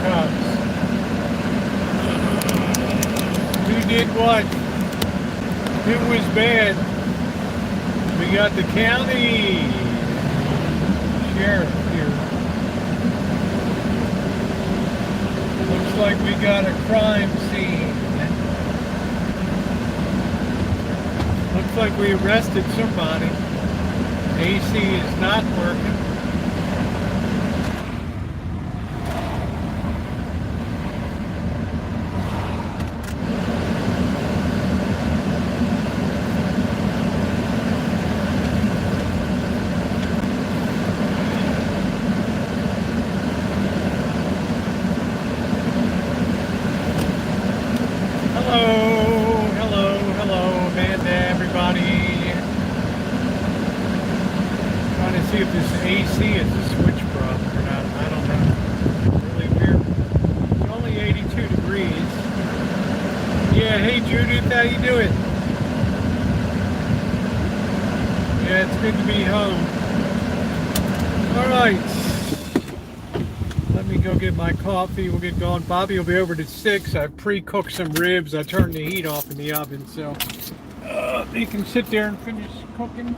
cops. Who did what? It was bad. We got the county sheriff here. Looks like we got a crime scene. Looks like we arrested somebody. AC is not working. See if this AC is a switch problem or not. I don't know. Really weird. It's only 82 degrees. Yeah, hey Judith, how you doing? Yeah, it's good to be home. Alright. Let me go get my coffee. We'll get going. Bobby will be over at 6. I pre-cooked some ribs. I turned the heat off in the oven, so he can sit there and finish cooking.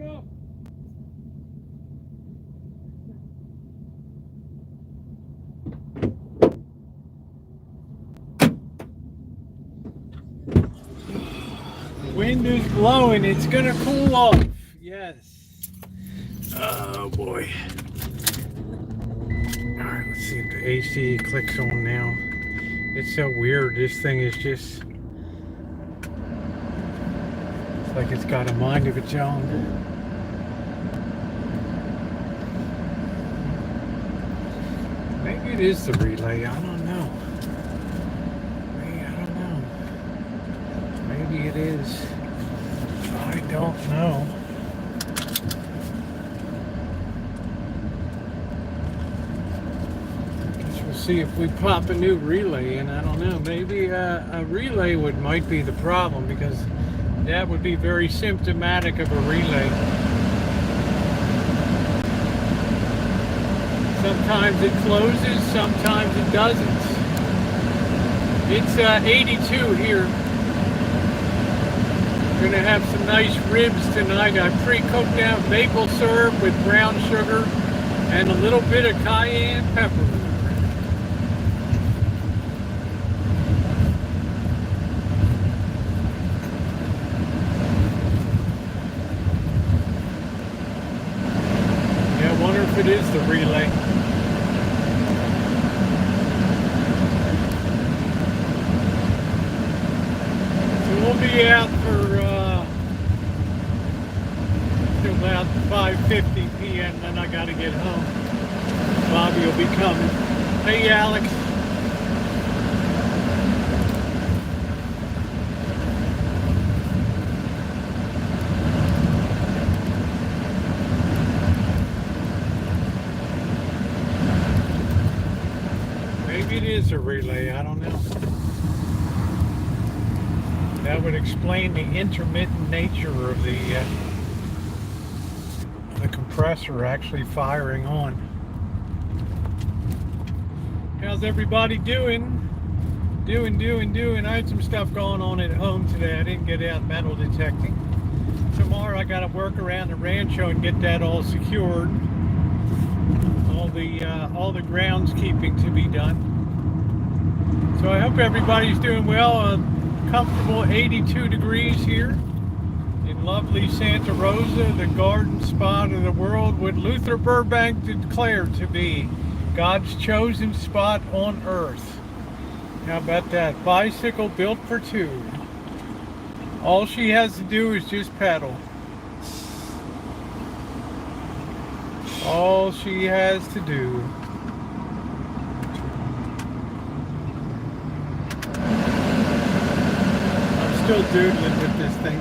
Up. The wind is blowing. It's gonna cool off. Yes. Oh boy. All right. Let's see if the AC clicks on now. It's so weird. This thing is just. It's like it's got a mind of its own. Maybe it is the relay. I don't know. Maybe, I don't know. Maybe it is. I don't know. Guess we'll see if we pop a new relay in. I don't know. Maybe a relay might be the problem, because that would be very symptomatic of a relay. Sometimes it closes, sometimes it doesn't. It's 82 here. We're gonna have some nice ribs tonight. I pre-cooked out maple syrup with brown sugar and a little bit of cayenne pepper. Yeah, I wonder if it is the relay. be out for till about 5:50 p.m. Then I gotta get home. Bobby will be coming. Hey, Alex. Maybe it is a relay. I don't know. That would explain the intermittent nature of the compressor actually firing on. How's everybody doing? Doing. I had some stuff going on at home today. I didn't get out metal detecting. Tomorrow I got to work around the Rancho and get that all secured. All the groundskeeping to be done. So I hope everybody's doing well. Comfortable 82 degrees here in lovely Santa Rosa, the garden spot of the world, what Luther Burbank declared to be God's chosen spot on earth. How about that? Bicycle built for two. All she has to do is just pedal. All she has to do. Still doodling with this thing.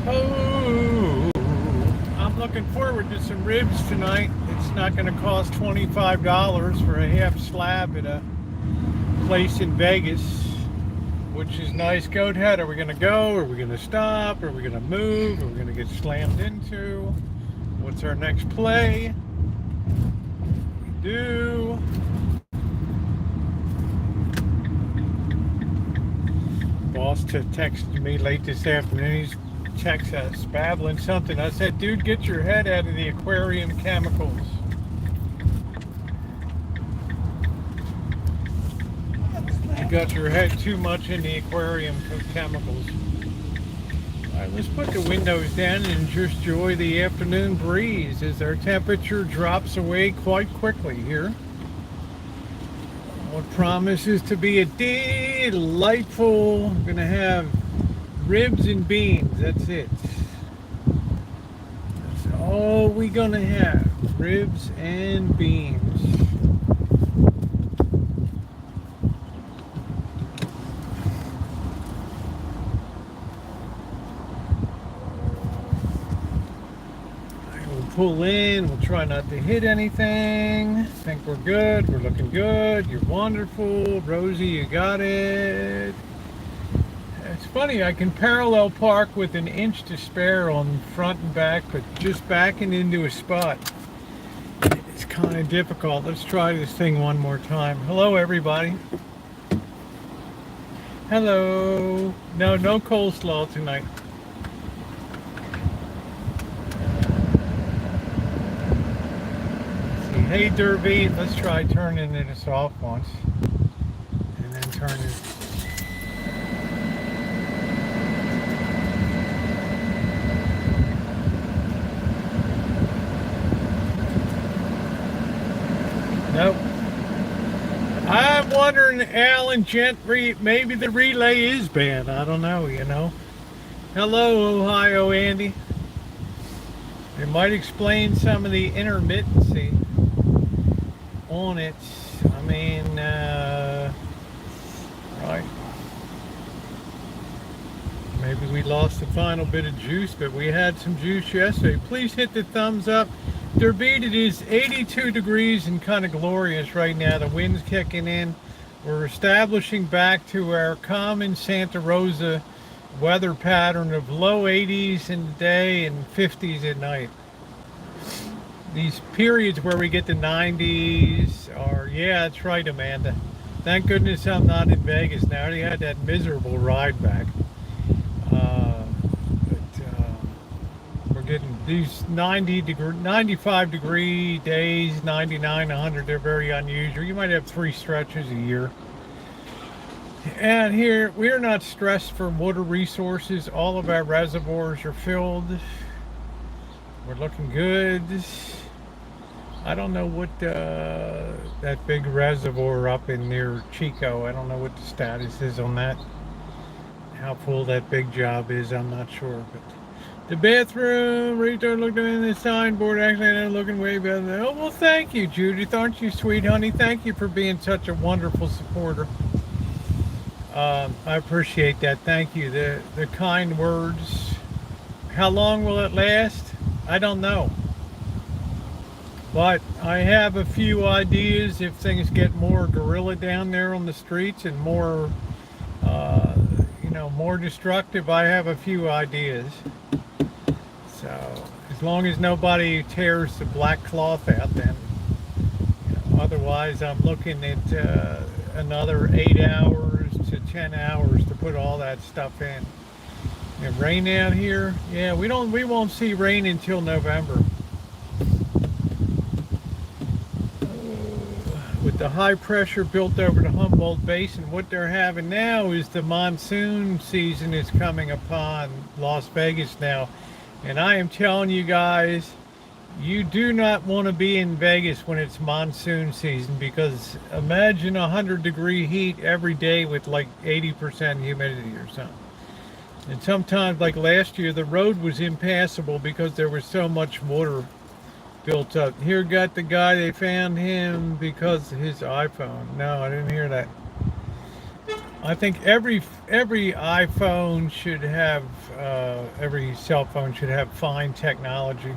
Oh, I'm looking forward to some ribs tonight. It's not going to cost $25 for a half slab at a place in Vegas, which is nice. Goat head, are we going to go? Are we going to stop? Are we going to move? Are we going to get slammed into? What's our next play? We do. Boss texted me late this afternoon. He's babbling something. I said, dude, get your head out of the aquarium chemicals. You got your head too much in the aquarium chemicals. All right, let's put the windows down and just enjoy the afternoon breeze as our temperature drops away quite quickly here. What promises to be a delightful, I'm gonna have ribs and beans, that's it. That's all we're gonna have, ribs and beans. Pull in, we'll try not to hit anything. Think we're good, we're looking good, you're wonderful. Rosie, you got it. It's funny, I can parallel park with an inch to spare on front and back, but just backing into a spot, it's kind of difficult. Let's try this thing one more time. Hello, everybody. Hello. No coleslaw tonight. Hey Derby, let's try turning it off once and then turn it. Nope. I'm wondering, Alan Gentry, maybe the relay is bad. I don't know, you know. Hello, Ohio Andy. It might explain some of the intermittency on it. I mean, right. Maybe we lost the final bit of juice, but we had some juice yesterday. Please hit the thumbs up. Derbeat, it is 82 degrees and kind of glorious right now. The wind's kicking in. We're establishing back to our common Santa Rosa weather pattern of low 80s in the day and 50s at night. These periods where we get the 90s are, yeah, that's right, Amanda. Thank goodness I'm not in Vegas now. I already had that miserable ride back. We're getting these 95 degree days, 99, 100, they're very unusual. You might have 3 stretches a year. And here, we're not stressed for water resources. All of our reservoirs are filled. We're looking good. I don't know what that big reservoir up in near Chico, I don't know what the status is on that. How full that big job is, I'm not sure. But the bathroom, right there looking in the signboard, actually they're looking way better than, oh, well, thank you, Judith. Aren't you sweet, honey? Thank you for being such a wonderful supporter. I appreciate that. Thank you. The kind words. How long will it last? I don't know. But I have a few ideas if things get more guerrilla down there on the streets and more, more destructive. I have a few ideas. So as long as nobody tears the black cloth out, then otherwise I'm looking at another 8 hours to 10 hours to put all that stuff in. And rain out here, yeah, we won't see rain until November. With the high pressure built over the Humboldt Basin, what they're having now is the monsoon season is coming upon Las Vegas now. And I am telling you guys, you do not want to be in Vegas when it's monsoon season, because imagine 100-degree heat every day with like 80% humidity or something. And sometimes, like last year, the road was impassable because there was so much water built up. Here got the guy, they found him because of his iPhone. No, I didn't hear that. I think every iPhone should have, every cell phone should have fine technology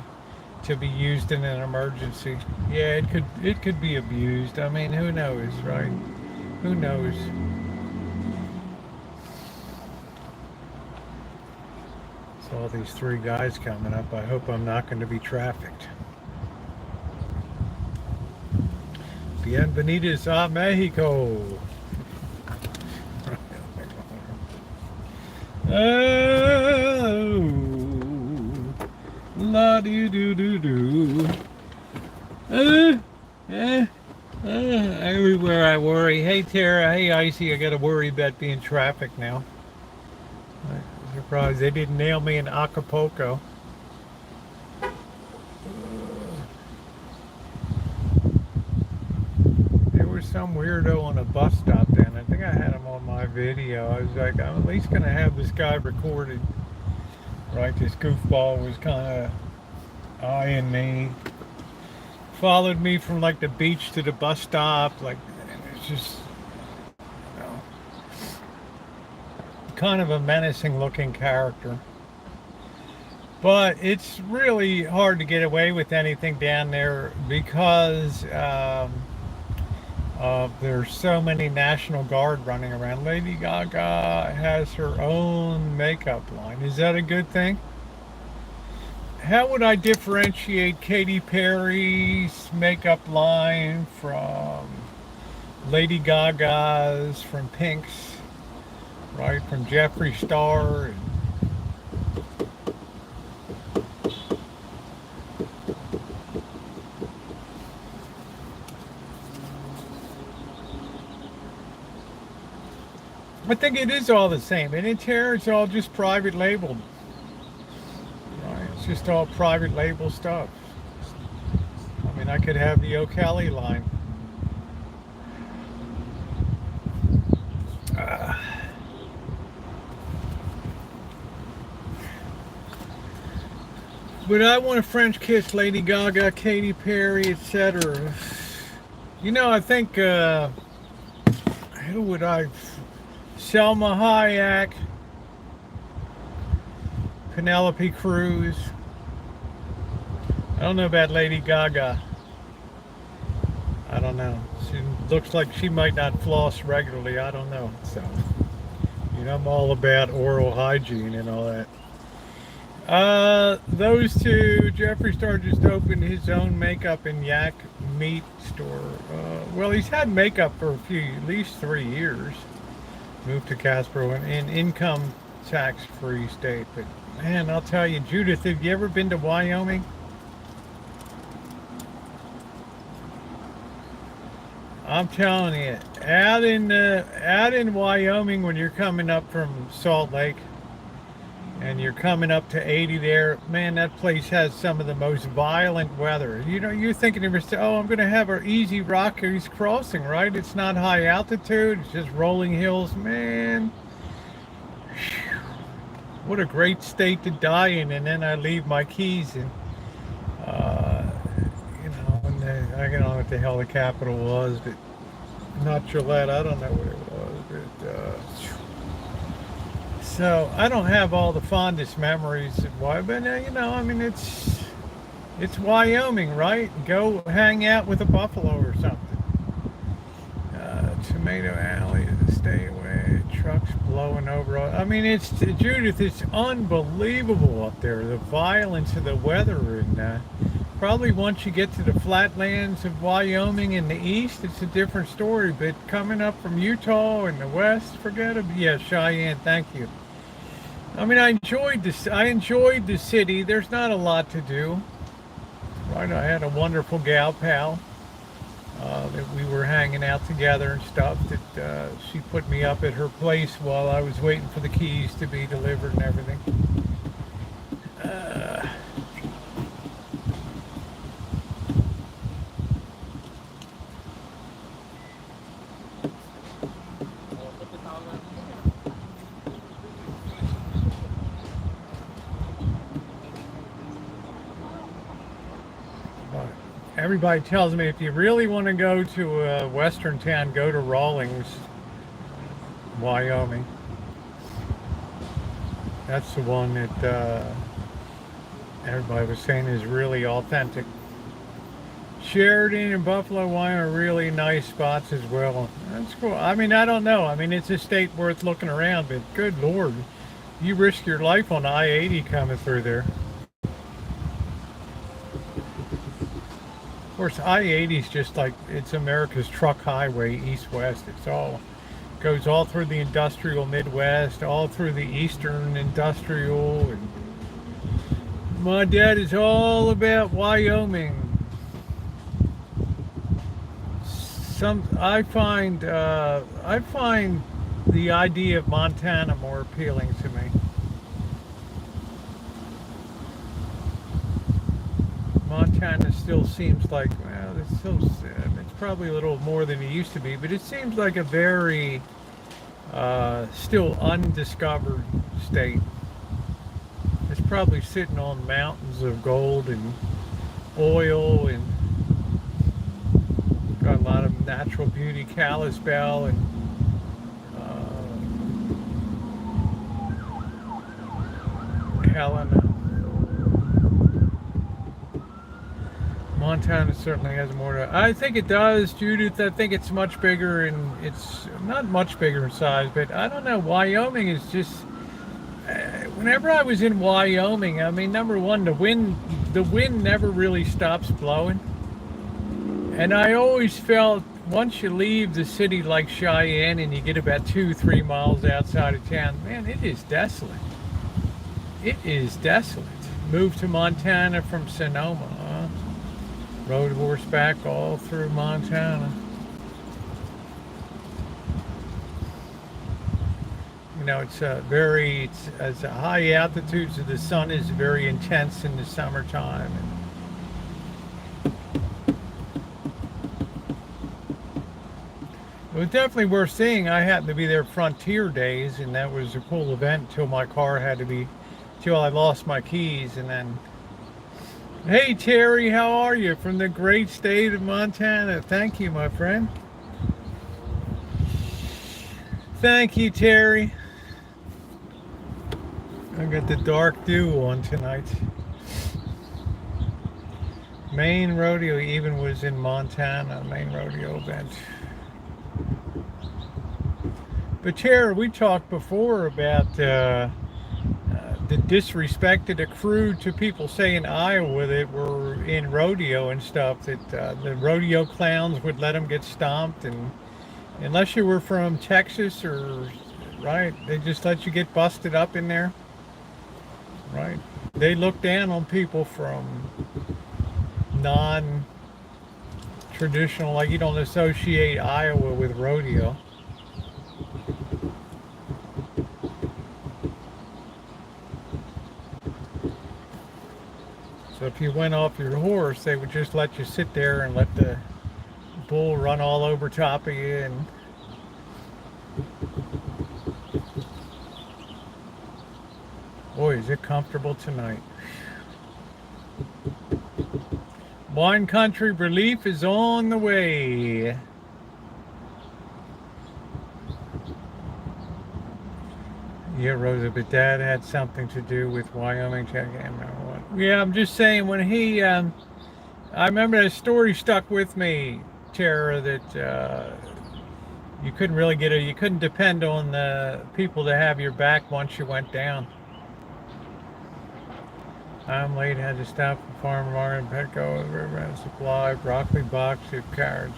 to be used in an emergency. Yeah, it could be abused. I mean, who knows, right? Who knows? So all these three guys coming up. I hope I'm not going to be trafficked. Bienvenidos a Mexico. Oh, la do do do do. Everywhere I worry. Hey Tara, hey Icy, I got to worry about being trafficked now. I'm surprised they didn't nail me in Acapulco. Some weirdo on a bus stop then. I think I had him on my video. I was like, I'm at least going to have this guy recorded. Right, this goofball was kind of eyeing me. Followed me from like the beach to the bus stop. Like, it's just, kind of a menacing looking character. But it's really hard to get away with anything down there because there's so many National Guard running around. Lady Gaga has her own makeup line. Is that a good thing? How would I differentiate Katy Perry's makeup line from Lady Gaga's, from Pink's, right, from Jeffree Star? I think it is all the same. And in here, it's all just private labeled. Right? It's just all private label stuff. I mean, I could have the O'Kelly line. But I want to French kiss Lady Gaga, Katy Perry, etc. You know, I think, who would I... Selma Hayek, Penelope Cruz. I don't know about Lady Gaga. I don't know. She looks like she might not floss regularly. I don't know. So, I'm all about oral hygiene and all that. Those two, Jeffree Star just opened his own makeup and yak meat store. Well, he's had makeup for at least 3 years. Moved to Casper in income tax free state. But man, I'll tell you, Judith, have you ever been to Wyoming? I'm telling you, out in Wyoming, when you're coming up from Salt Lake and you're coming up to 80 there, man, that place has some of the most violent weather. You know, you're thinking to yourself, oh, I'm going to have an easy Rockies crossing, right? It's not high altitude, it's just rolling hills. Man, what a great state to die in. And then I leave my keys and, you know, I don't know what the hell the capital was, but not Gillette, I don't know what it was, but so I don't have all the fondest memories of why, but you know, I mean, it's Wyoming, right? Go hang out with a buffalo or something. Tomato Alley, stay away. Trucks blowing over. I mean, it's Judith. It's unbelievable up there. The violence of the weather, and probably once you get to the flatlands of Wyoming in the east, it's a different story. But coming up from Utah in the west, forget it. Yeah, Cheyenne. Thank you. I mean, I enjoyed this. I enjoyed the city. There's not a lot to do. Right, I had a wonderful gal pal that we were hanging out together and stuff. That she put me up at her place while I was waiting for the keys to be delivered and everything. Everybody tells me if you really want to go to a western town, go to Rawlings, Wyoming. That's the one that everybody was saying is really authentic. Sheridan and Buffalo, Wyoming are really nice spots as well. That's cool. I mean, I don't know. I mean, it's a state worth looking around, but good Lord, you risk your life on I-80 coming through there. Of course, I-80 is just like, it's America's truck highway, east-west. It's all, goes all through the industrial Midwest, all through the eastern industrial. And my dad is all about Wyoming. I find the idea of Montana more appealing to me. Montana still seems like, well, it's probably a little more than it used to be, but it seems like a very still undiscovered state. It's probably sitting on mountains of gold and oil, and got a lot of natural beauty, Kalispell and Helena. Montana certainly has more to, I think it does, Judith. I think it's much bigger, and it's not much bigger in size, but I don't know. Wyoming is just, whenever I was in Wyoming, I mean, number one, the wind never really stops blowing. And I always felt once you leave the city like Cheyenne and you get about 2-3 miles outside of town, man, it is desolate. It is desolate. Moved to Montana from Sonoma. Rode horseback all through Montana. You know, it's it's a high altitude, so the sun is very intense in the summertime. It was definitely worth seeing. I happened to be there Frontier Days, and that was a cool event until my car had to be, till I lost my keys, and then. Hey Terry, how are you? From the great state of Montana. Thank you, my friend. Thank you, Terry. I got the dark dew on tonight. Maine rodeo even was in Montana, Maine rodeo event. But Terry, we talked before about the disrespect that accrued to people saying Iowa that were in rodeo and stuff, that the rodeo clowns would let them get stomped, and unless you were from Texas or, right, they just let you get busted up in there, right? They look down on people from non-tribal traditional, like you don't associate Iowa with rodeo. So if you went off your horse, they would just let you sit there and let the bull run all over top of you. And boy, is it comfortable tonight. Wine country relief is on the way. Yeah, Rosa, but that had something to do with Wyoming. I can't remember what. Yeah, I'm just saying when he, I remember that story stuck with me, Tara, that you couldn't really you couldn't depend on the people to have your back once you went down. I'm late, had to stop at farm market, Petco, river supply, broccoli box, carrots.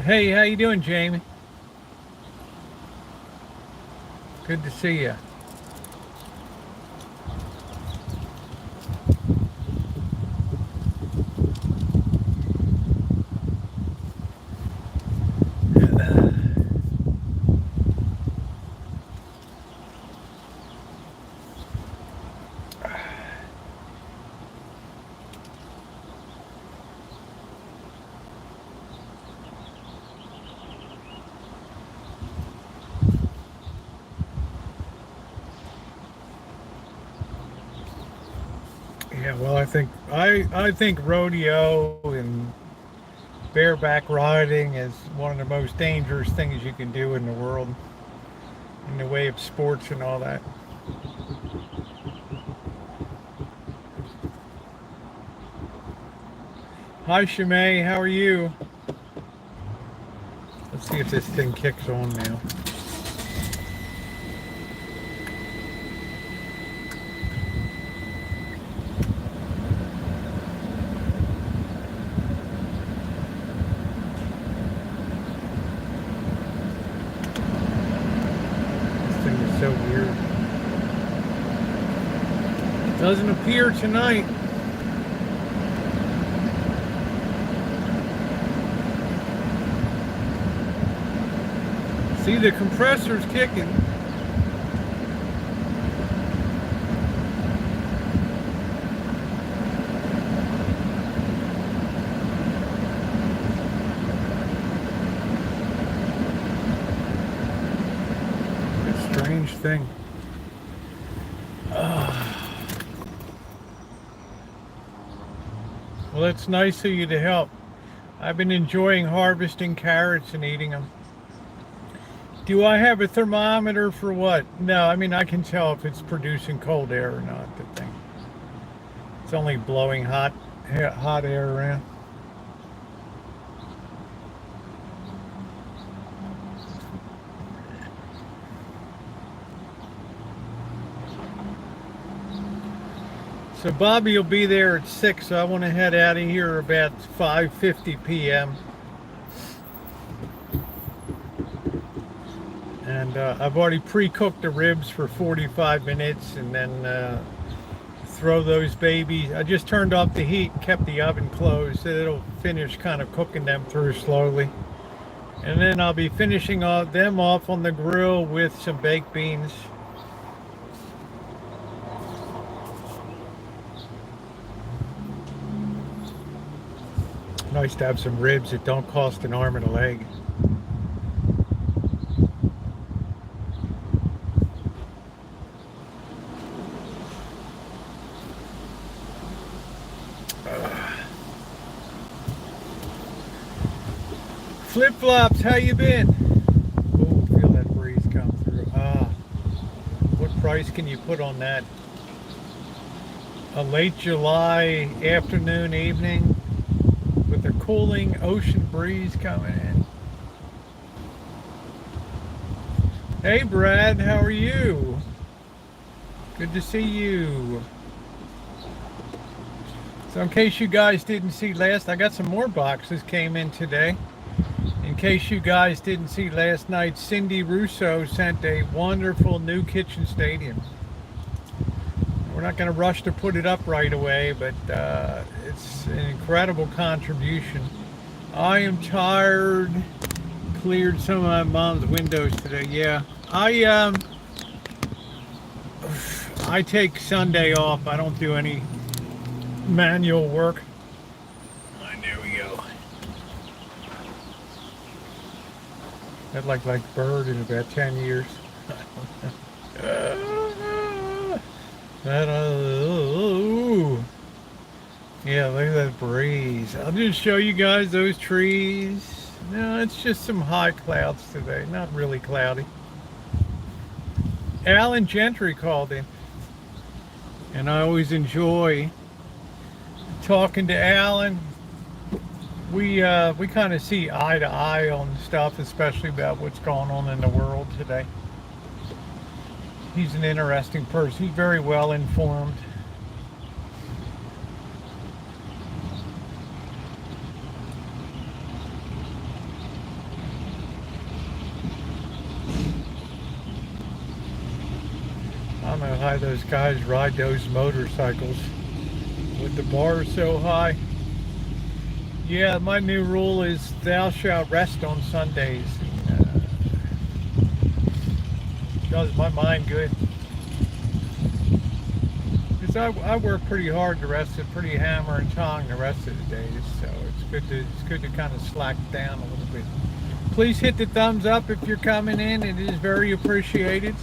Hey, how you doing, Jamie? Good to see you. Yeah, well, I think rodeo and bareback riding is one of the most dangerous things you can do in the world in the way of sports and all that. Hi, Shimei, how are you? Let's see if this thing kicks on now. So weird. Doesn't appear tonight. See, the compressor's kicking. Strange thing. Well, it's nice of you to help. I've been enjoying harvesting carrots and eating them. Do I have a thermometer for what? No, I mean I can tell if it's producing cold air or not. The thing. It's only blowing hot air around. So Bobby will be there at 6, so I want to head out of here about 5:50 p.m. And I've already pre-cooked the ribs for 45 minutes and then throw those babies. I just turned off the heat and kept the oven closed so it'll finish kind of cooking them through slowly. And then I'll be finishing them off on the grill with some baked beans. Nice to have some ribs that don't cost an arm and a leg. Flip-flops, how you been? Oh, feel that breeze come through. What price can you put on that? A late July afternoon, evening with a cooling ocean breeze coming in. Hey Brad, how are you? Good to see you. So in case you guys didn't see last, I got some more boxes came in today. In case you guys didn't see last night, Cindy Russo sent a wonderful new kitchen stadium. We're not going to rush to put it up right away, but it's an incredible contribution. I am tired. Cleared some of my mom's windows today. Yeah, I take Sunday off. I don't do any manual work. And there we go. I'd like bird in about 10 years. Yeah, look at that breeze. I'll just show you guys those trees. No, it's just some high clouds today. Not really cloudy. Alan Gentry called in. And I always enjoy talking to Alan. We kind of see eye to eye on stuff, especially about what's going on in the world today. He's an interesting person. He's very well informed. I don't know how those guys ride those motorcycles with the bars so high. Yeah, my new rule is thou shalt rest on Sundays. Does my mind good. Because I work pretty hard the rest of, pretty hammer and tong the rest of the days, so it's good to kind of slack down a little bit. Please hit the thumbs up if you're coming in. It is very appreciated.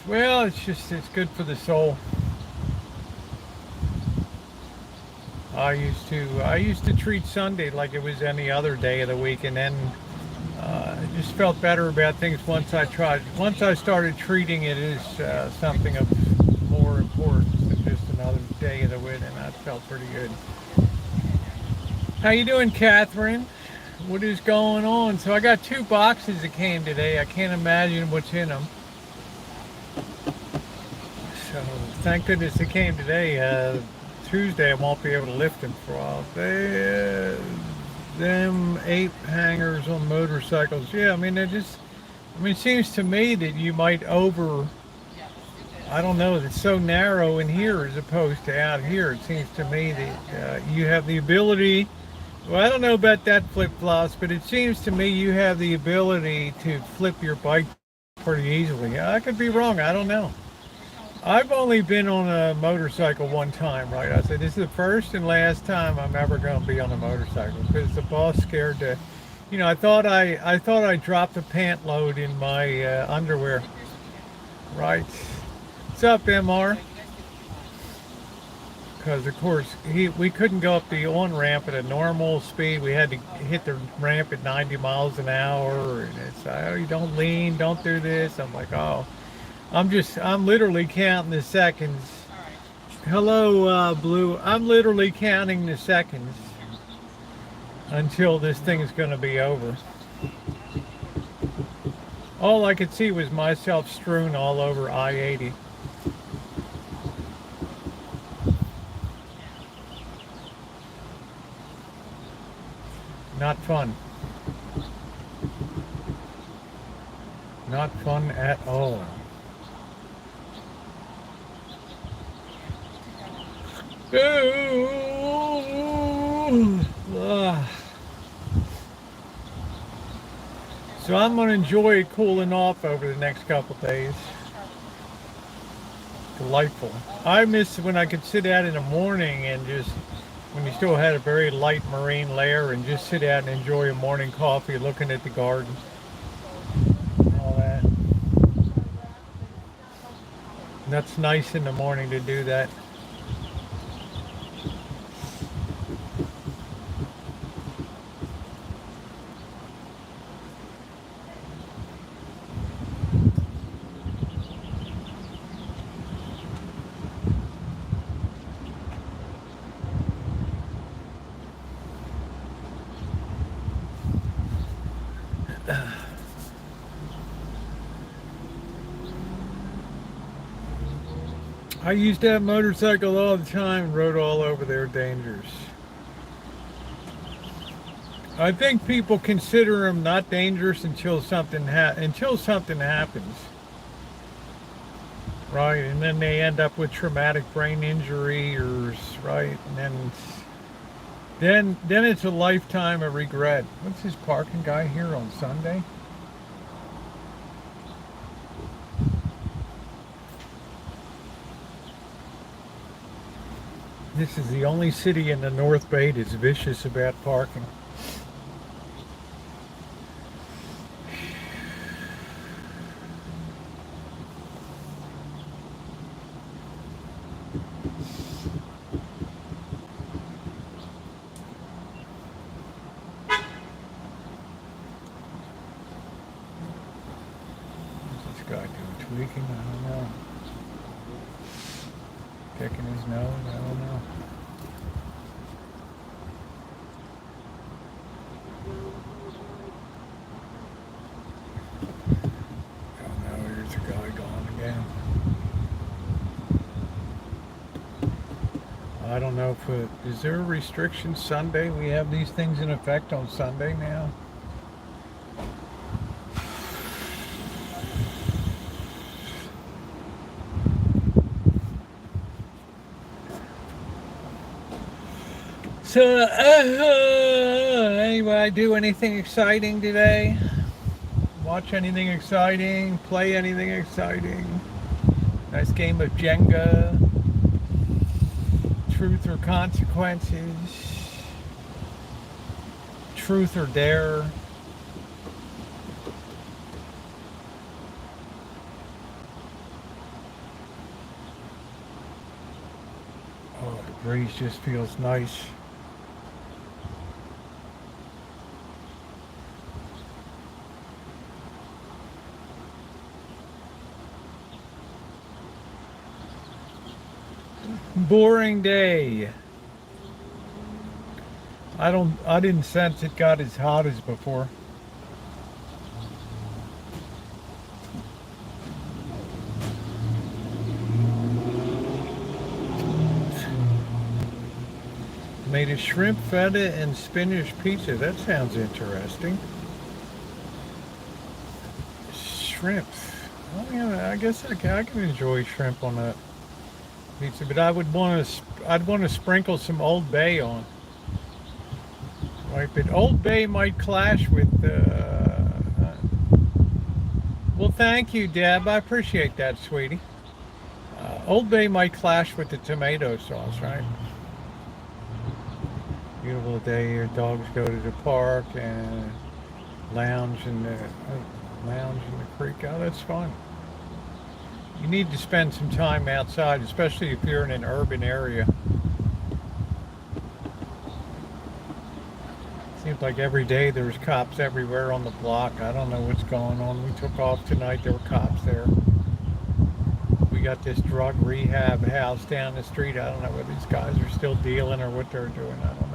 Well, it's good for the soul. I used to treat Sunday like it was any other day of the week, and then I just felt better about things once I started treating it as something of more importance than just another day of the week, and that felt pretty good. How you doing, Catherine? What is going on? So I got 2 boxes that came today. I can't imagine what's in them. So thank goodness they came today. Tuesday I won't be able to lift them for a while. Them 8 hangers on motorcycles. Yeah, I mean, it seems to me that you might I don't know, it's so narrow in here as opposed to out here. It seems to me that you have the ability. Well, I don't know about that flip-flops, but it seems to me you have the ability to flip your bike pretty easily. I could be wrong. I don't know. I've only been on a motorcycle one time, right? I said, this is the first and last time I'm ever going to be on a motorcycle because the boss scared to, I thought I dropped a pant load in my underwear. Right. What's up, MR? Because of course we couldn't go up the on-ramp at a normal speed. We had to hit the ramp at 90 miles an hour, and it's you don't lean, don't do this. I'm like, oh, I'm literally counting the seconds. Hello, Blue. I'm literally counting the seconds until this thing is going to be over. All I could see was myself strewn all over I-80. Not fun. Not fun at all. So I'm going to enjoy cooling off over the next couple days. Delightful. I miss when I could sit out in the morning and just, when you still had a very light marine layer, and just sit out and enjoy a morning coffee looking at the garden. All that. That's nice in the morning to do that. I used to have motorcycle all the time, rode all over their dangers. I think people consider them not dangerous until something happens, right? And then they end up with traumatic brain injury, or right, and then it's a lifetime of regret. What's this parking guy here on Sunday? This is the only city in the North Bay that's vicious about parking. What's this guy doing? Tweaking? I don't know. Picking his nose? I don't know. Here's a guy gone again. I don't know if is there a restriction Sunday? We have these things in effect on Sunday now. So, anyway, do anything exciting today? Watch anything exciting? Play anything exciting? Nice game of Jenga. Truth or consequences. Truth or dare. Oh, the breeze just feels nice. Boring day. I didn't sense it got as hot as before. Made a shrimp feta and spinach pizza. That sounds interesting. Shrimp. Oh, yeah, I guess I can enjoy shrimp on that pizza, but I'd want to sprinkle some Old Bay on. Right, but Old Bay might clash with. Well, thank you, Deb. I appreciate that, sweetie. Old Bay might clash with the tomato sauce, right? Beautiful day here. Dogs go to the park and lounge in the creek. Oh, that's fun. You need to spend some time outside, especially if you're in an urban area. Seems like every day there's cops everywhere on the block. I don't know what's going on. We took off tonight. There were cops there. We got this drug rehab house down the street. I don't know whether these guys are still dealing or what they're doing. I don't know.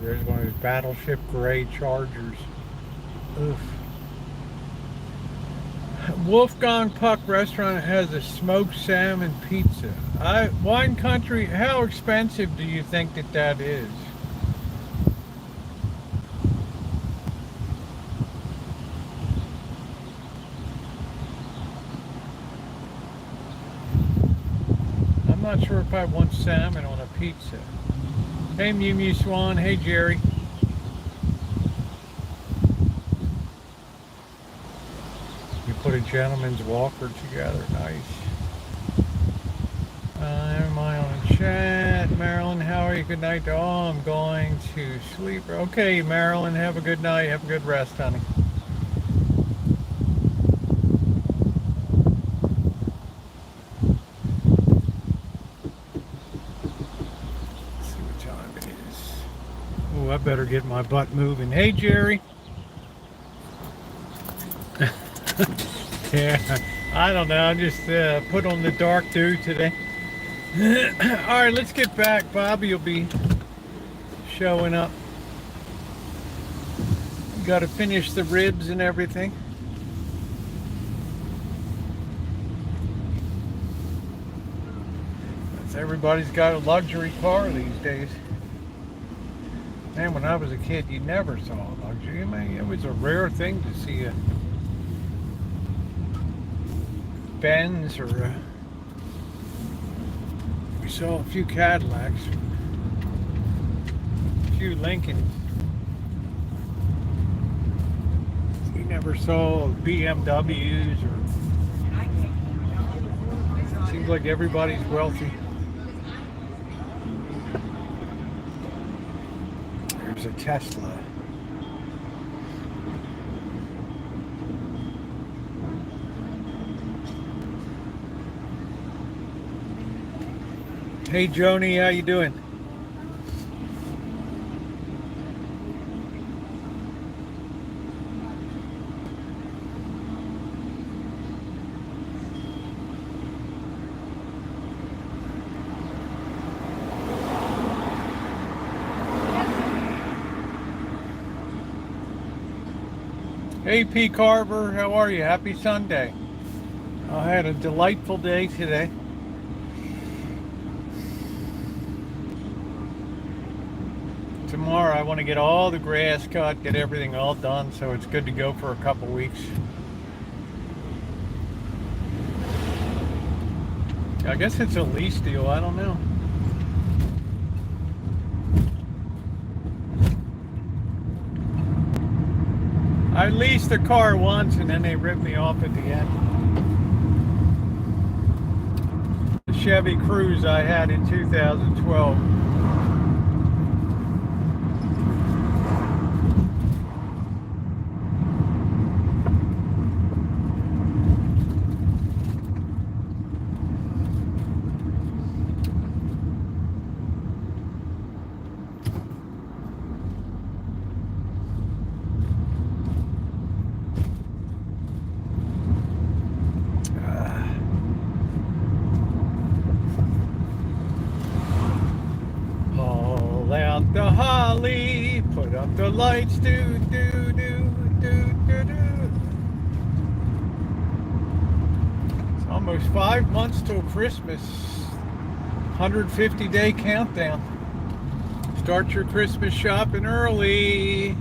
There's one of those battleship gray Chargers. Oof. Wolfgang Puck restaurant has a smoked salmon pizza. Wine Country, how expensive do you think that is? I'm not sure if I want salmon on a pizza. Hey Mew Mew Swan, hey Jerry. You put a gentleman's walker together, nice. Am I on chat? Marilyn, how are you? Good night. Oh, I'm going to sleep. Okay, Marilyn, have a good night. Have a good rest, honey. I better get my butt moving. Hey, Jerry. Yeah, I don't know. I just put on the dark dew today. All right, let's get back. Bobby will be showing up. Got to finish the ribs and everything. Everybody's got a luxury car these days. Man, when I was a kid, you never saw a luxury. I mean, it was a rare thing to see a Benz or we saw a few Cadillacs, a few Lincolns. You never saw BMWs or. Seems like everybody's wealthy. There's a Tesla. Hey Joni, how you doing? Hey P. Carver, how are you? Happy Sunday. I had a delightful day today. Tomorrow I want to get all the grass cut, get everything all done, so it's good to go for a couple weeks. I guess it's a lease deal, I don't know. I leased a car once and then they ripped me off at the end. The Chevy Cruze I had in 2012. The holly, put up the lights, do, do, do, do, do, do. It's almost 5 months till Christmas. 150-day countdown. Start your Christmas shopping early.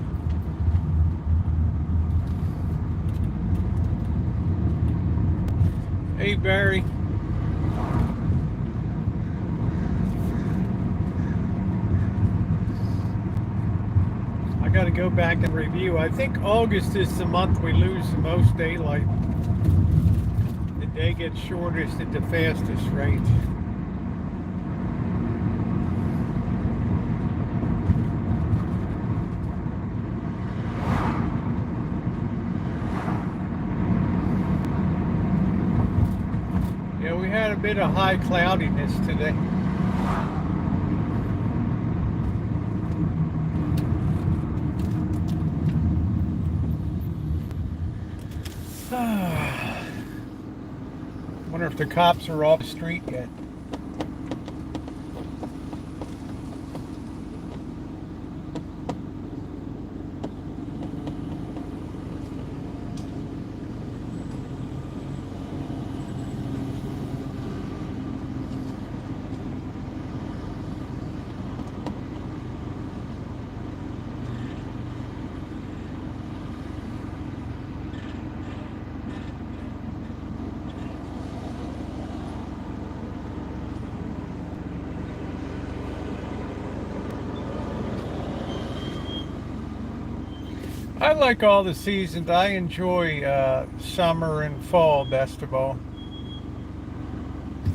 Hey, Barry. Got to go back and review. I think August is the month we lose the most daylight. The day gets shortest at the fastest rate. Yeah, we had a bit of high cloudiness today. Wonder if the cops are off street yet. I like all the seasons. I enjoy summer and fall best of all.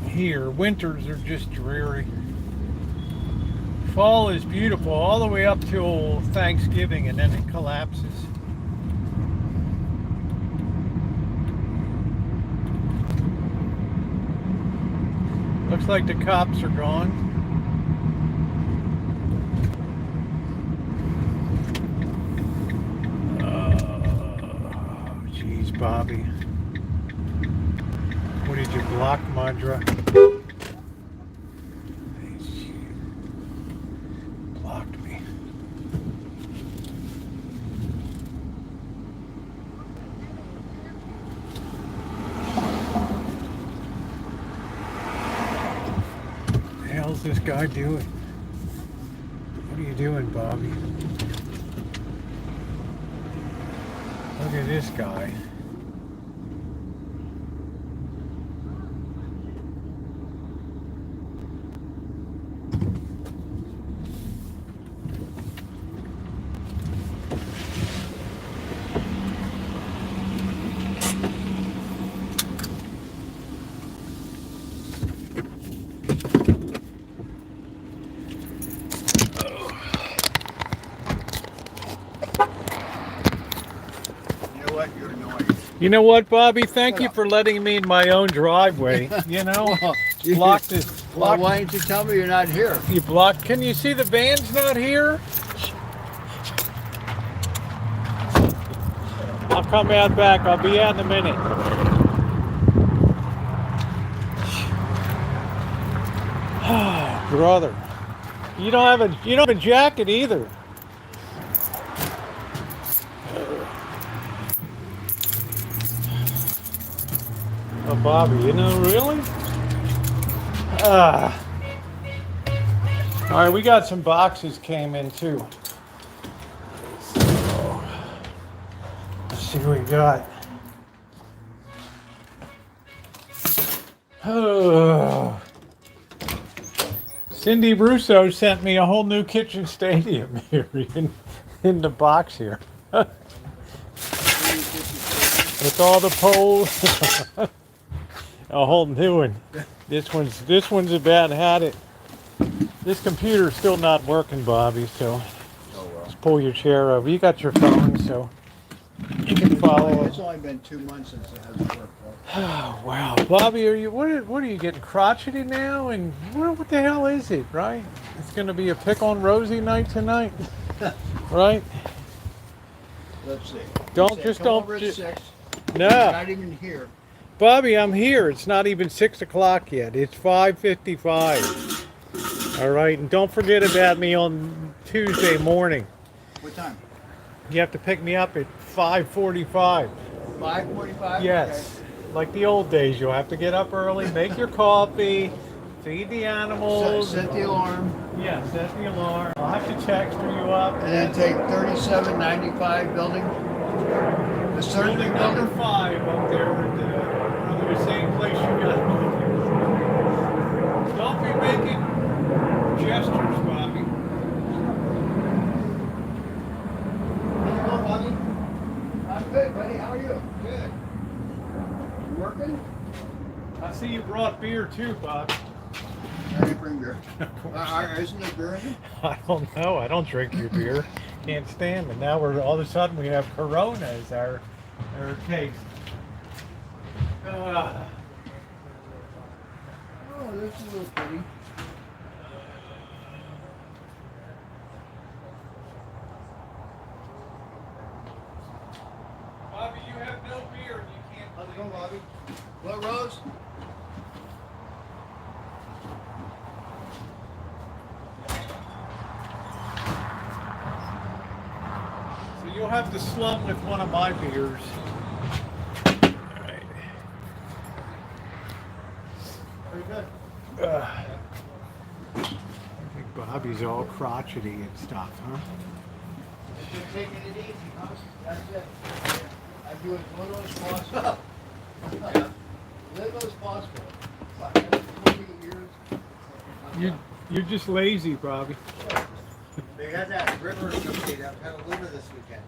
Here, winters are just dreary. Fall is beautiful all the way up till Thanksgiving and then it collapses. Looks like the cops are gone. Bobby, what did you block, Madra? Blocked me. hell's this guy doing? What are you doing, Bobby? Look at this guy. You know what, Bobby? Thank you for letting me in my own driveway. You know, block this. Well, why didn't you tell me you're not here? You blocked. Can you see the van's not here? I'll come out back. I'll be out in a minute. Brother, you don't have a jacket either. Oh, Bobby, you know, really? All right, we got some boxes came in too. So, let's see what we got. Oh. Cindy Russo sent me a whole new kitchen stadium here in the box here. With all the poles. A whole new one. This one's about had it. This computer's still not working, Bobby, so just pull your chair over. You got your phone, so you can follow. It's only been 2 months since it hasn't worked. Oh, wow. Bobby, what are you getting crotchety now? And what the hell is it, right? It's gonna be a pick on Rosie night tonight. Right? Let's see. Don't Say, just come don't over at ju- 6. No. You're not even here. Bobby, I'm here. It's not even 6 o'clock yet. It's 5:55. All right, and don't forget about me on Tuesday morning. What time? You have to pick me up at 5:45. 5:45? Yes, like the old days. You'll have to get up early, make your coffee, feed the Okay. animals. Set the alarm. Yeah, set the alarm. I'll have to text you up. And then take 3795 building. The surgery Building number building. 5 up there at the same place you got. Don't be making gestures, Bobby. Hello, buddy. I'm good, buddy. How are you? Good. You working? I see you brought beer too, Bob. I didn't bring beer. Isn't there beer in it? I don't know. I don't drink your beer. Can't stand it. Now all of a sudden we have Corona as our taste. Oh, that's a little pretty. Bobby, you have no beer and you can't. How's it going, Bobby? What, Rose? So you'll have to slum with one of my beers. All right. Very good. I think Bobby's all crotchety and stuff, huh? Just taking it easy, huh? That's it. I do as little as possible. Little as possible. What, every 20 years? You're just lazy, Bobby. They had that river update out Petaluma this weekend.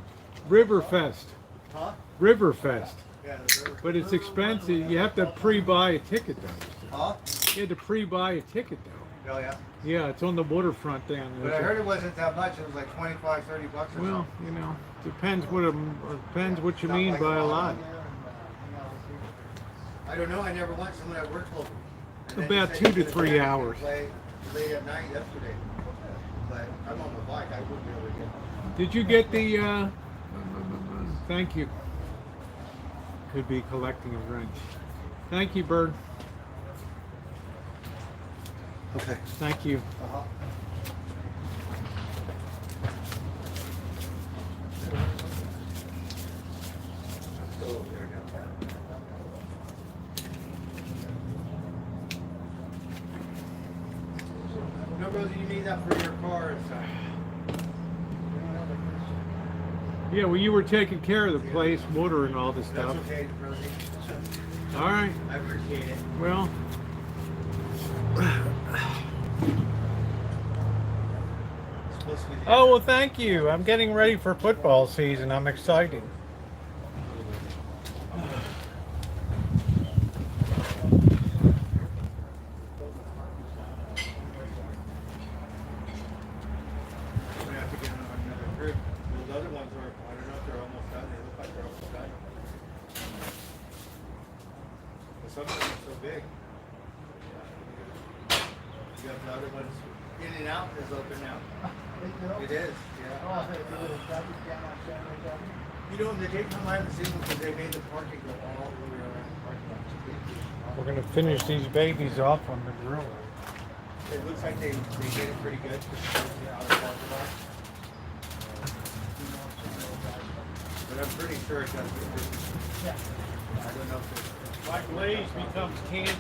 Riverfest. Huh? Riverfest. Yeah, the river. But it's expensive. You have to pre-buy a ticket though. Huh? You had to pre-buy a ticket though. Oh, yeah. Yeah, it's on the waterfront down there. But I heard it wasn't that much. It was like 25, 30 bucks or Well, something. you know, depends what you Not mean like by a lot lot. in there and, I don't know. I never went. Someone that worked local. And then About he said 2 he to could 3 attend hours. Play late at night yesterday. But I'm on the bike. I wouldn't be able to get. Did you get the? Thank you. Could be collecting a wrench. Thank you, Bird. Okay. Thank you. Uh-huh. Rosie, you need that for your car. Yeah, well, you were taking care of the place, water and all this stuff. That's okay, Rosie. All right. I appreciate it. Well. Oh, well, thank you. I'm getting ready for football season. I'm excited. Some of them are so big. You got the other ones in and out is open now. It is, yeah. You know, in the daytime I haven't seen them because they made the parking go all the way around the parking lot. We're going to finish these babies off on the grill. It looks like they did it pretty good because out of the parking lot. But I'm pretty sure it does good business. Yeah. I don't know if it's Like glaze becomes candy.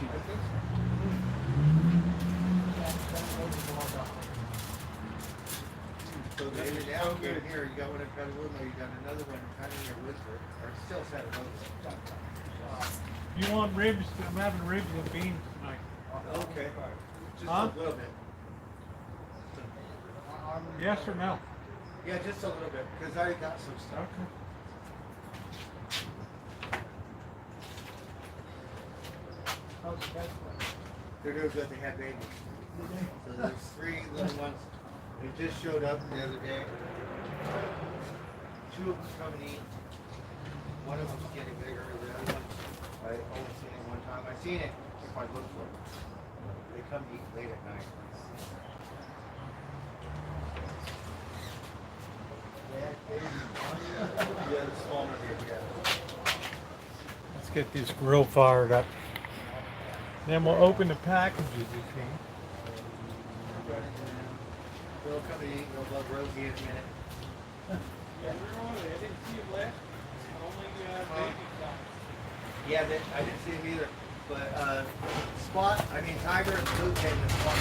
So the other down here, you got one in Petaluma, you got another one kind of near Whisper, or still Santa Rosa. You want ribs? I'm having ribs and beans tonight. Okay. Just Huh? a little bit. Yes or no? Yeah, just a little bit, because I got some stuff. Okay. They're doing good, they had babies. So there's 3 little ones. They just showed up the other day. 2 of them coming in. One of them's getting bigger, the other one, I only seen it one time. I seen it if I look for it. They come eat late at night. Yeah, the smaller here, yeah. Let's get this grill fired up. Then we'll open the packages, you see. They'll come and eat, they'll love Rosie in a minute. Yeah, where are they? I didn't see them last. Only baby size. Yeah, I didn't see him either. But Spot, I mean Tiger and Blue came to Spot.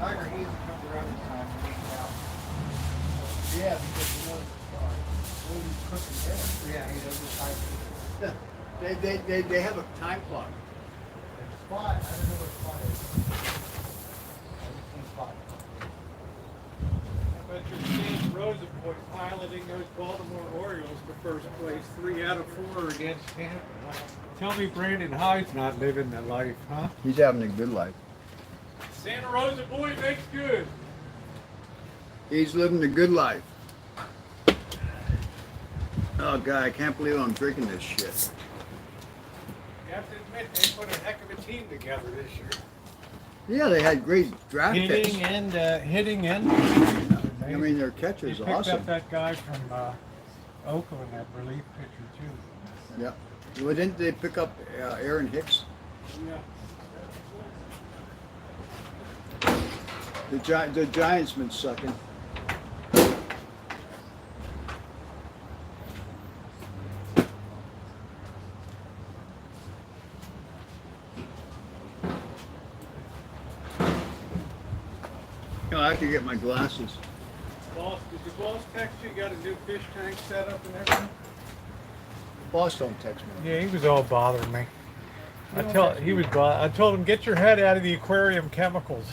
Tiger, he usually comes around this time and hangs out. Yeah, because he knows when he's cooking dinner. Yeah, he knows the time. They have a time clock. Spot, I don't know what Spot is. I bet you're seeing Rosa boy piloting those Baltimore Orioles to first place. 3 out of 4 against Tampa. Tell me Brandon Hyde's not living that life, huh? He's having a good life. Santa Rosa boy makes good. He's living the good life. Oh God, I can't believe I'm drinking this shit. You have to admit, they put a heck of a team together this year. Yeah, they had great draft picks. Hitting and. I mean, their catcher's They picked awesome. up that guy from Oakland, that relief pitcher too. Yeah. Well, didn't they pick up Aaron Hicks? Yeah. The Giants been sucking. Oh, I have to get my glasses. Boss, did the boss text you? Got a new fish tank set up and everything? Boss don't text me. Yeah, he was all bothering me. I told him, get your head out of the aquarium chemicals.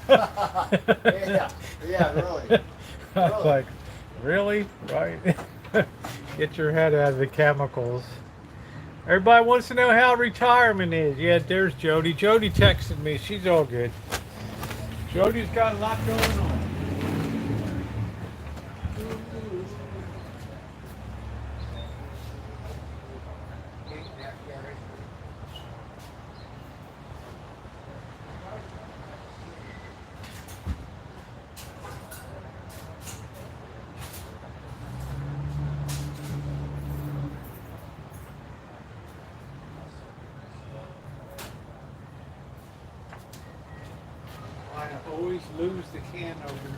Yeah, really. I was like, really? Right? Get your head out of the chemicals. Everybody wants to know how retirement is. Yeah, there's Jody. Jody texted me. She's all good. Jody's got a lot going on. I always lose the can opener.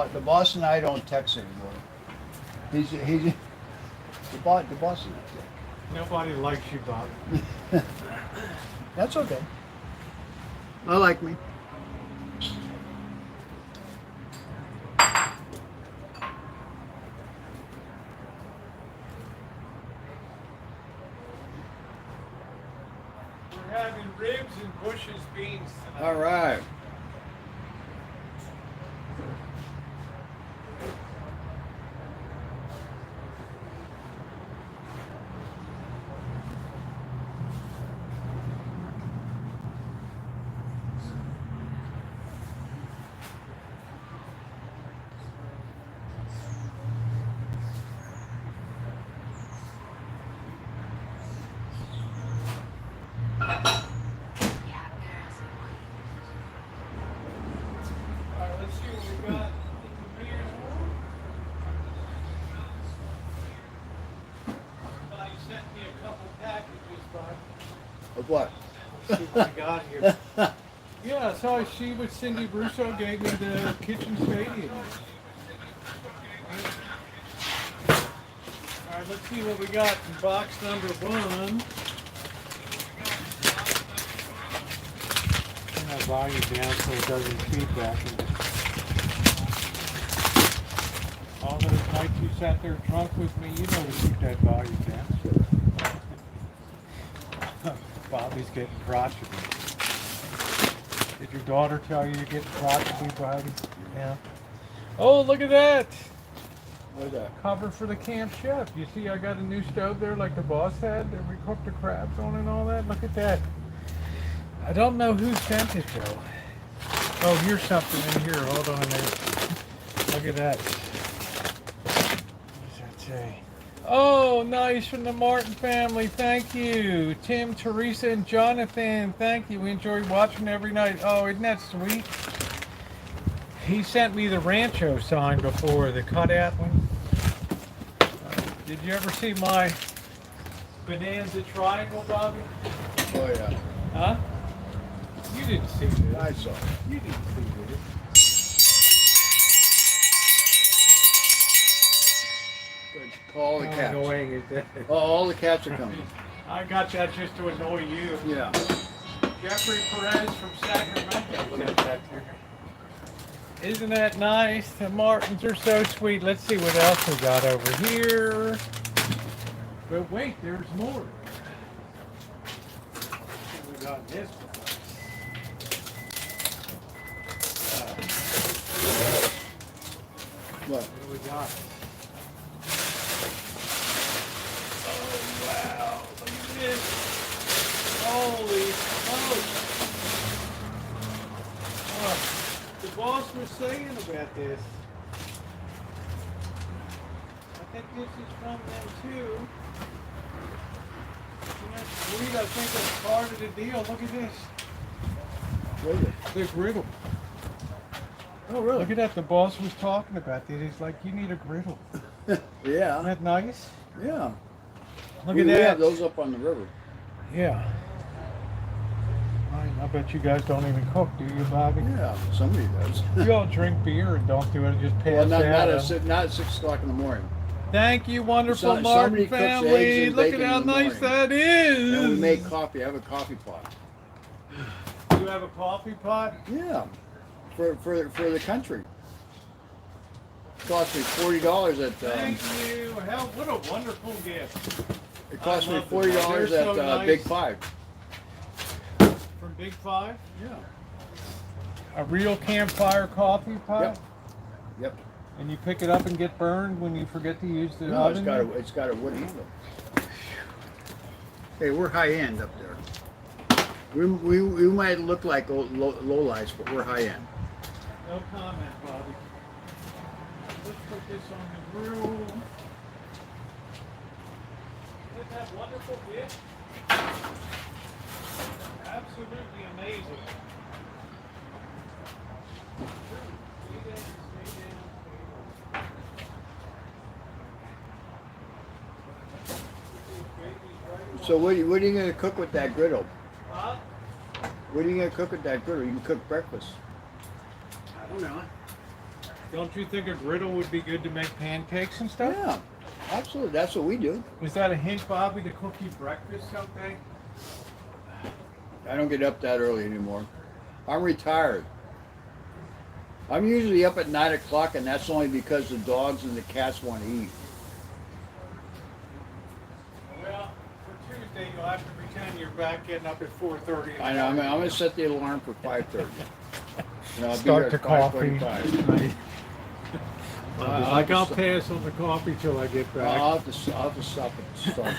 the boss and I don't text anymore. He's the boss and I Nobody likes you, Bob. text. That's okay. I like me. We're having ribs and Bush's beans tonight. All right. All right, let's see what we got. Somebody sent me a couple packages, Bob. Of what? Let's see what we got here. Yeah, so I see what Cindy Russo gave me the kitchen stadium. All right, let's see what we got in box number 1. Turn that volume down so it doesn't feedback. All those nights you sat there drunk with me, you know to keep that volume down. Bobby's getting crotchety. Did your daughter tell you you're getting crotchety, Bobby? Yeah. Oh, look at that! What's that? Cover for the camp chef. You see I got a new stove there like the boss had that we cooked the crabs on and all that? Look at that. I don't know who sent it though. Oh, here's something in here. Hold on there. Look at that. What does that say? Oh, nice, from the Martin family. Thank you. Tim, Teresa, and Jonathan. Thank you. We enjoy watching every night. Oh, isn't that sweet? He sent me the Rancho sign before, the cutout one. Did you ever see my Bonanza triangle, Bobby? Oh yeah. Huh? You didn't see this. I saw it. You didn't see this. Good. Call all the How cats. annoying is that? Oh, all the cats are coming. I got that just to annoy you. Yeah. Jeffrey Perez from Sacramento sent that to me. Isn't that nice? The Martins are so sweet. Let's see what else we got over here. But wait, there's more. We got this one. What? What do we got? Oh wow! Look at this! Holy smokes! Oh. The boss was saying about this. I think this is from them too. Isn't that sweet? I think that's part of the deal. Look at this. What is it? The griddle. Oh really? Look at that. The boss was talking about this. He's like, you need a griddle. Isn't Yeah. that nice? Yeah. Look We at that. have those up on the river. Yeah. I bet you guys don't even cook, do you, Bobby? Yeah. Somebody does. You all drink beer and don't do it, just pass Well, not out. at 6 o'clock in the morning. Thank you, wonderful Somebody Martin cooks eggs family. and Look at bacon how in the nice morning. that is. And we make coffee. I have a coffee pot. You have a coffee pot? Yeah. For the country. It cost me $40 at. Thank you. Hell, what a wonderful gift. It cost I me love them. $40 They're at so nice. Big Five. From Big Five? Yeah. A real campfire coffee pot? Yep. Yep. And you pick it up and get burned when you forget to use the No, oven? it's got a wood handle. Hey, we're high end up there. We might look like low lights, but we're high end. No comment, Bobby. Let's put this on the grill. Isn't that wonderful gift? Absolutely amazing. So what are you going to cook with that griddle? Huh? What are you going to cook with that griddle? You can cook breakfast. I don't know. Don't you think a griddle would be good to make pancakes and stuff? Yeah, absolutely. That's what we do. Was that a hint, Bobby, to cook you breakfast someday? I don't get up that early anymore. I'm retired. I'm usually up at 9 o'clock, and that's only because the dogs and the cats want to eat. Well, for Tuesday, you'll have to pretend you're back getting up at 4:30. I know. I'm going to set the alarm for 5:30. And I'll Start be the here at coffee. 5:45. I'll pass on the coffee till I get back. I'll have to stop at Starbucks.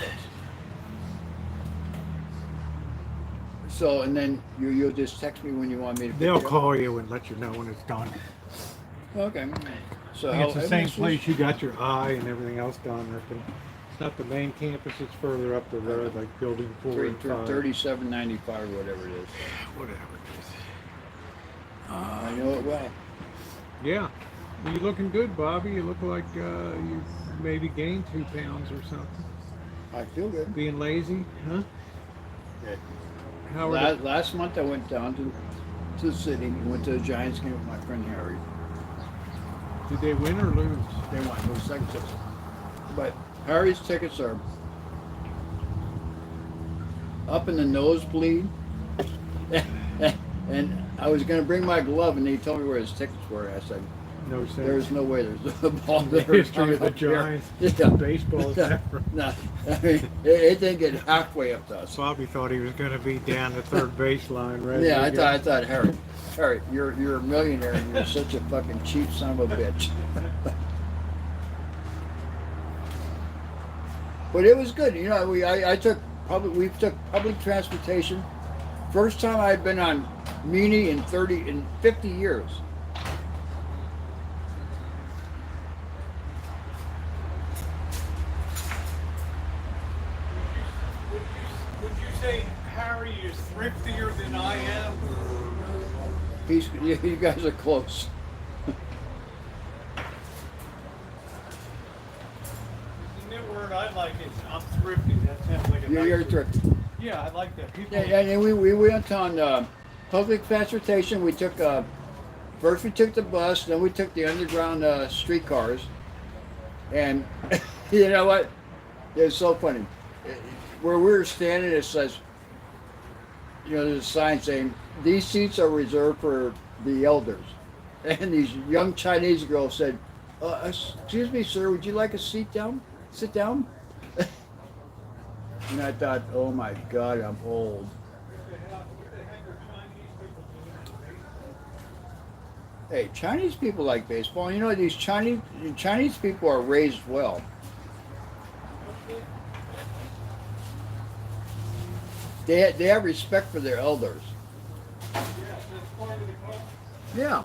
So, and then you'll just text me when you want me to pick They'll you up? call you and let you know when it's done. Okay. So I think it's the same everything's- place you got your eye and everything else done. It's not the main campus, it's further up the road, like building 4 and 5. 3795 or whatever it is. Whatever it is. I know it well. Yeah. Well, you're looking good, Bobby. You look like you maybe gained 2 pounds or something. I feel good. Being lazy, huh? Good. How are the, Last month I went down to the city and went to the Giants game with my friend Harry. did they win or lose? They won. It was second tickets. But Harry's tickets are up in the nosebleed. And I was going to bring my glove, and they told me where his tickets were. I said, No sense. there's no way there's a ball The there. history of the up here." Giants. Yeah. Baseball is Yeah. never. No, I mean, it didn't get halfway up to us. Bobby thought he was going to be down the third baseline, right? Yeah, I thought, Harry, you're a millionaire and you're such a fucking cheap son of a bitch. But it was good, you know. We took public transportation. First time I'd been on Muni in 50 years. Would you say Harry is thriftier than I am? You guys are close. The new word I like is I'm thrifty. That sounds like a You're nice word. thrifty. Yeah, I like that. People, Yeah, and we went on public transportation. We took first we took the bus, then we took the underground streetcars, and you know what? It was so funny. Where we were standing, it says, you know, there's a sign saying these seats are reserved for the elders, and these young Chinese girls said, "Excuse me, sir, would you like a seat down? Sit down." And I thought, oh my God, I'm old. Hey, Chinese people like baseball. You know, these Chinese people are raised well. They have respect for their elders. Yeah.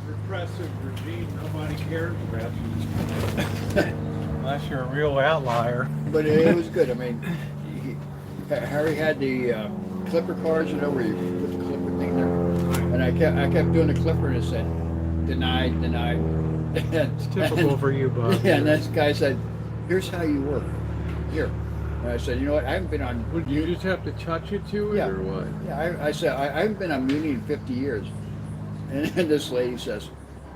Repressive regime nobody cares about. Unless you're a real outlier. But it was good. I mean, Harry had the clipper cards, you know, where you put the clipper thing there. And I kept doing the clipper, and it said, denied. It's typical for you, Bob. Yeah, and this guy said, here's how you work. Here. And I said, you know what, I haven't been on... Would you just have to touch it to it, Yeah. or what? Yeah, I said, I haven't been on Muni in 50 years. And this lady says,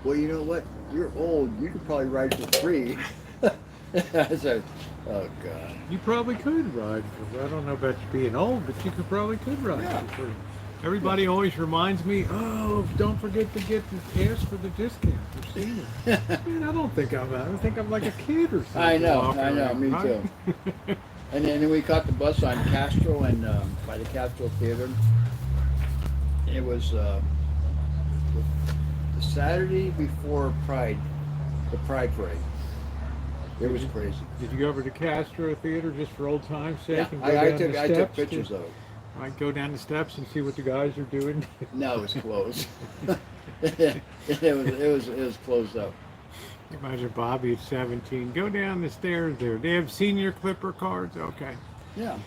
well, you know what, you're old, you could probably ride for free. I said, oh God. You probably could ride for, I don't know about you being old, but you probably could ride Yeah. for free. Everybody always reminds me, oh, don't forget to get the ask for the discount for seniors. Man, I don't think I think I'm like a kid or something. I know, walking around, me right? too. And then we caught the bus on Castro and by the Castro Theater. It was the Saturday before Pride, the Pride Parade. It was crazy. Did you go over to Castro Theater just for old time's sake? Yeah, And go I down took the steps pictures of it. I'd go down the steps and see what the guys are doing. No, it was closed. it was closed up. Imagine Bobby at 17. Go down the stairs there. They have senior clipper cards? Okay. Yeah.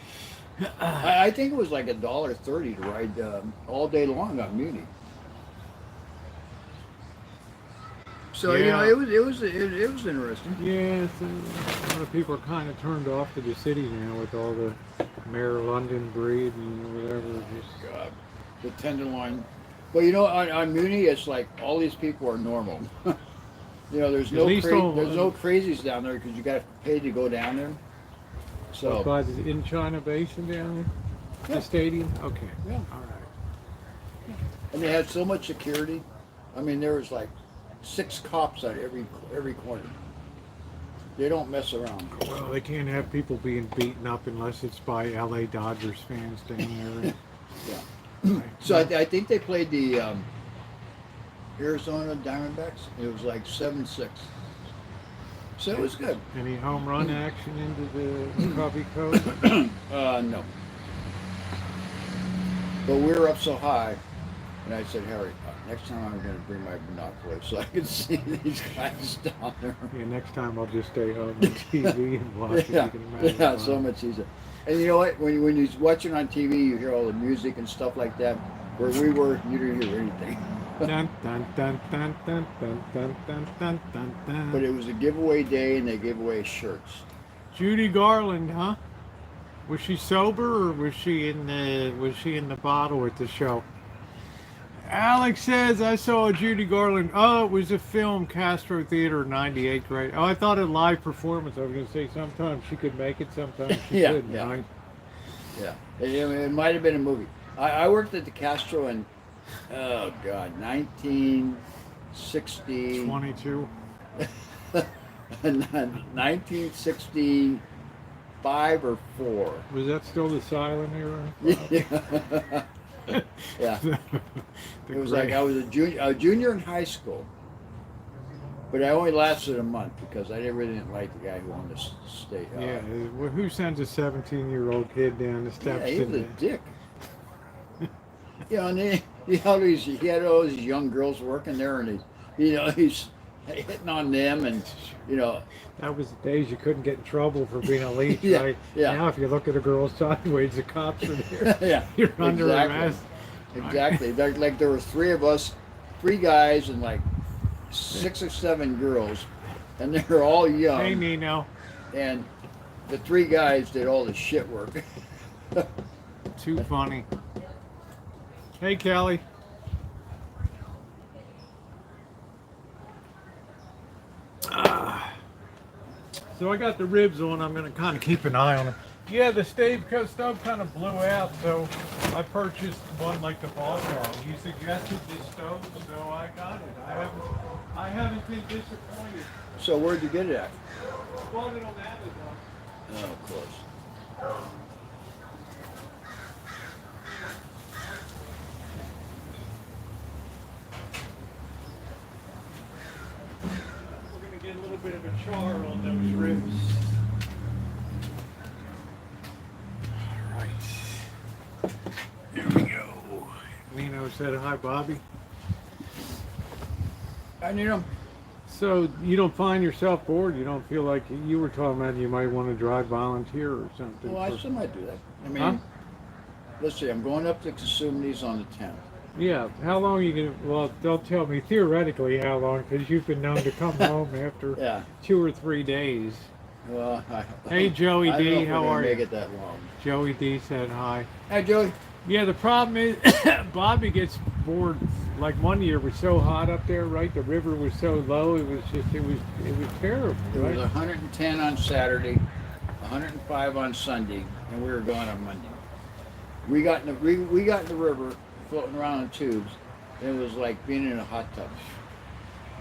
I think it was like $1.30 to ride all day long on Muni. So Yeah. it was interesting. Yeah, so a lot of people are kind of turned off to the city now with all the Mayor London breed and whatever. Just God, the tenderloin. But on Muni, it's like all these people are normal. There's At least all- there's no crazies down there because you got to pay to go down there. So by the in China Basin down there, Yeah. the stadium. Okay, Yeah. all right. and they had so much security. I mean, there was like 6 cops at every corner. They don't mess around. Well, they can't have people being beaten up unless it's by LA Dodgers fans down there. Yeah. So I think they played the Arizona Diamondbacks. It was like 7-6. So it was good. Any home run action into the Cubby Cove? No. But we were up so high, and I said, Harry, next time I'm going to bring my binoculars so I can see these guys down there. Yeah, next time I'll just stay home on TV and watch it. Yeah, You can imagine yeah, why. so much easier. And you know what? When you watch it on TV, you hear all the music and stuff like that. Where we were, you didn't hear anything. Dun, dun, dun, dun, dun, dun, dun, dun, dun, dun, dun. But it was a giveaway day, and they gave away shirts. Judy Garland, huh? Was she sober or was she in the bottle at the show? Alex says I saw Judy Garland. Oh, it was a film, Castro Theater, 98 grade. Oh, I thought a live performance. I was going to say sometimes she could make it, sometimes she Yeah, couldn't. yeah. Right? Yeah, it might have been a movie. I worked at the Castro in, oh God, 1960. 22. 1965 or 4. Was that still the silent era? Yeah. The It was like great- I was a junior in high school, but I only lasted a month because I really didn't like the guy who wanted to stay. Yeah, well, who sends a 17-year-old kid down the steps? Yeah, he was a in dick. And he had all these young girls working there, and he's hitting on them, and That was the days you couldn't get in trouble for being a leech, Yeah, right? yeah. Now, if you look at a girl sideways, the cops are there. yeah, You're under exactly. arrest. Exactly. There were 3 of us, 3 guys, and like 6 or 7 girls, and they were all young. Hey, Nino. And the 3 guys did all the shit work. Too funny. Hey, Kelly. So I got the ribs on. I'm going to kind of keep an eye on them. Yeah, the stove kind of blew out, so I purchased one like the boss had. You suggested this stove, so I got it. I haven't been disappointed. So where'd you get it at? Bought it on Amazon. Oh, of course. We're going to get a little bit of a char on those ribs. All right. There we go. Nino said hi, Bobby. And So you don't find yourself bored? You don't feel like you were talking about you might want to drive volunteer or something? well, I for- still might do that. I mean, Huh? let's see, I'm going up to Consumnes on the 10th. Yeah. How long you gonna? Well, don't tell me theoretically how long, because you've been known to come home after Yeah. 2 or 3 days. Well, Hey, Joey I don't know D, if we're how gonna are make you? it that long. Joey D said hi. Hey, Joey. Yeah, the problem is Bobby gets bored. Like one year it was so hot up there, right? The river was so low. It was terrible. It Right? was 110 on Saturday, 105 on Sunday, and we were gone on Monday. We got in the river, floating around in tubes, and it was like being in a hot tub.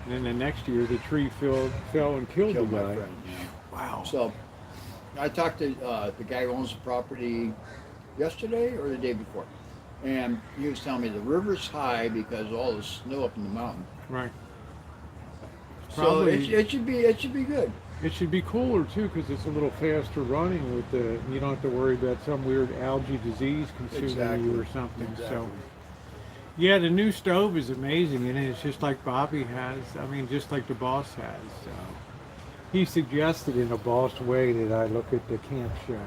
And then the next year the tree fell and killed Killed the my guy. friend. Yeah. Wow. So, I talked to the guy who owns the property yesterday or the day before, and he was telling me the river's high because of all the snow up in the mountain. Right. So Probably- it should be good. It should be cooler too, because it's a little faster running with the. You don't have to worry about some weird algae disease consuming you or something. So, Exactly. yeah, the new stove is amazing, and it's just like Bobby has. I mean, just like the boss has. So, he suggested in a boss way that I look at the camp show.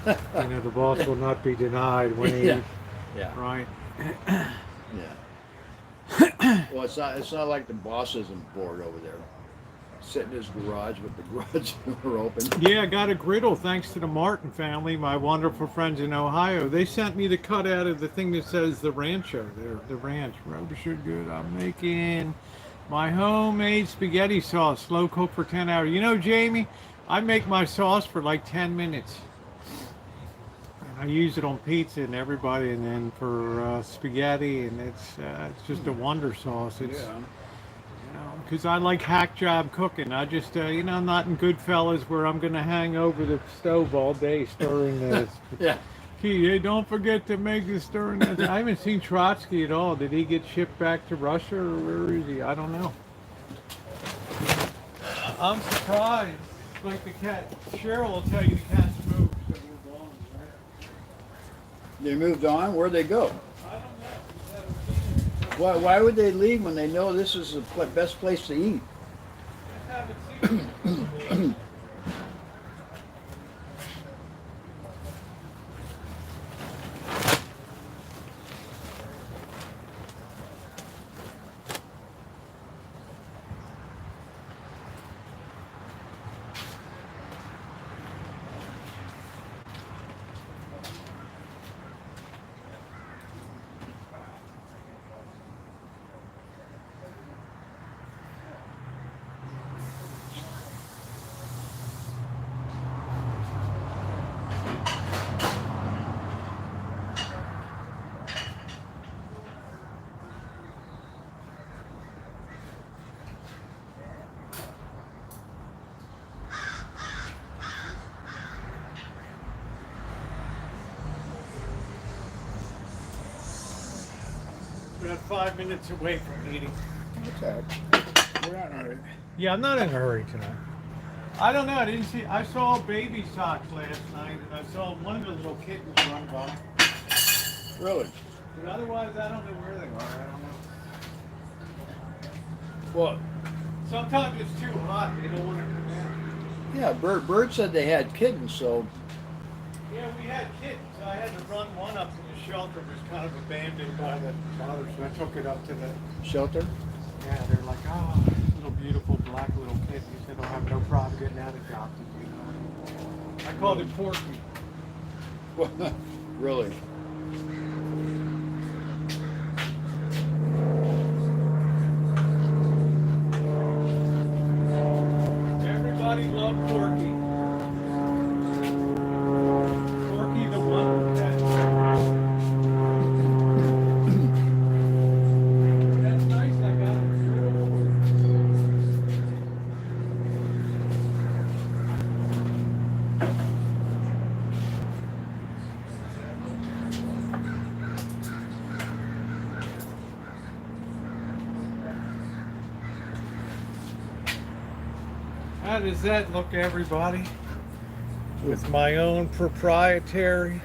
So, the boss will not be denied when he. Yeah. Yeah. Right. Yeah. Well, it's not like the boss isn't bored over there, sitting in his garage with the garage door open. Yeah, I got a griddle thanks to the Martin family, my wonderful friends in Ohio. They sent me the cutout of the thing that says the Rancho there, the ranch. Rosa good. I'm making my homemade spaghetti sauce, slow cook for 10 hours. You know, Jamie, I make my sauce for like 10 minutes. And I use it on pizza and everybody, and then for spaghetti, and it's just a wonder sauce. It's Yeah. because I like hack job cooking. I just, I'm not in Goodfellas where I'm going to hang over the stove all day stirring this. Yeah. Hey, don't forget to make the stirring. I haven't seen Trotsky at all. Did he get shipped back to Russia or where is he? I don't know. I'm surprised. Like the cat, Cheryl will tell you the cat's moved, so we're gone. They moved on. Where'd they go? I don't know. Why would they leave when they know this is the best place to eat? I haven't seen it. About 5 minutes away from eating. Okay. We're not in a hurry. Yeah, I'm not in a hurry tonight. I don't know. I didn't see. I saw baby socks last night, and I saw one of the little kittens run by. Really? But otherwise, I don't know where they are. I don't know. Well, Sometimes it's too hot. They don't want to come in. yeah. Bird said they had kittens, so Yeah, we had kittens. I had to run one up to the shelter. It was kind of abandoned by the father, so I took it up to the. shelter. Yeah, they're like, oh, little beautiful black little kid. He said, I'll have no problem getting that adopted. You know. I called it Porky. Really? Everybody loved Porky. Porky the Wonder Cat. That's nice. I got it. How does that look, everybody? With my own proprietary.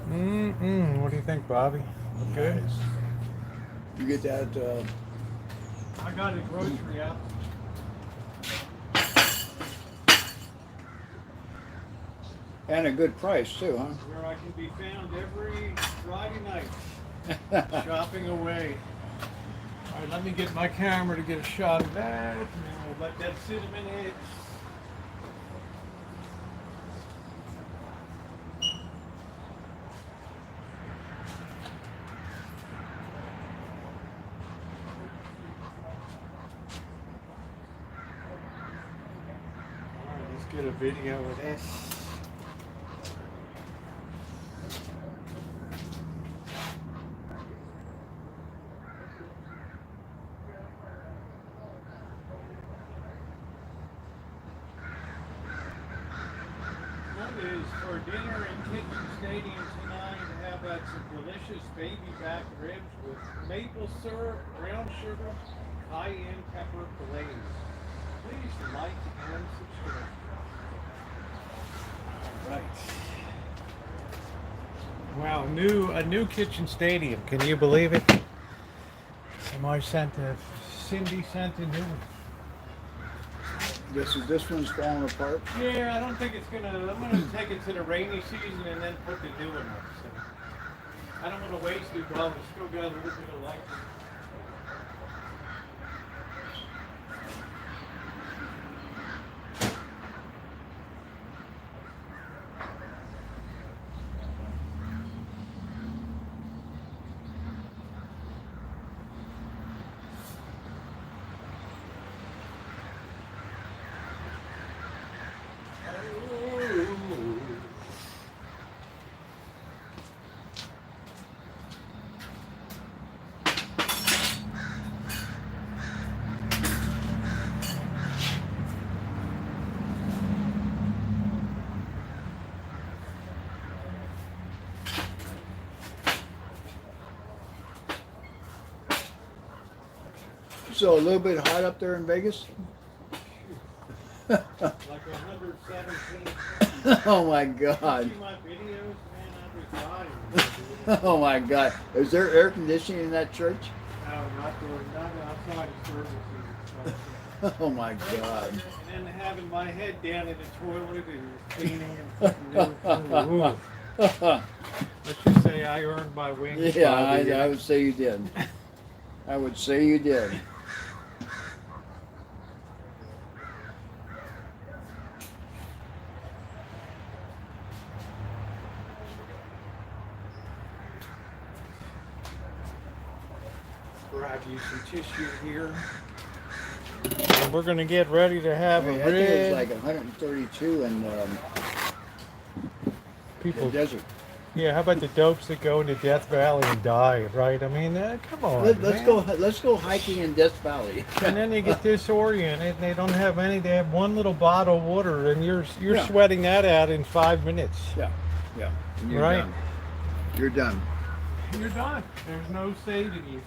What do you think, Bobby? Look good? You get that? I got a grocery out. And a good price too, huh? Where I can be found every Friday night. Shopping away. All right, let me get my camera to get a shot of that. And then we'll let that sit a minute. All right, let's get a video of this. Is for dinner in Kitchen Stadium tonight. How about some delicious baby back ribs with maple syrup, brown sugar, cayenne pepper glaze. Please like and subscribe. All right. Wow, a new Kitchen Stadium. Can you believe it? Cindy sent a new one. This one's falling apart. Yeah, I don't think it's gonna. I'm gonna take it to the rainy season and then put the new one up. So. I don't want to waste it, but I've still got a little bit of light. So a little bit hot up there in Vegas? Like 117. Oh my God. See my videos, man, I'd be dying. Oh my God. Is there air conditioning in that church? No, not outside of services. Oh my God. And then having my head down in the toilet and cleaning and fucking let's just say I earned my wings. Yeah, Bobby. I would say you did. I would say you did. Grab you some tissue here. And we're gonna get ready to have I a think it rib. was like 132 in People, the desert. yeah. How about the dopes that go into Death Valley and die? Right? I mean, come on. Let's man. go. Let's go hiking in Death Valley. And then they get disoriented. And they don't have any. They have one little bottle of water, and you're Yeah. sweating that out in 5 minutes. Yeah, yeah. And you're Right. done. You're done. You're done. There's no saving you.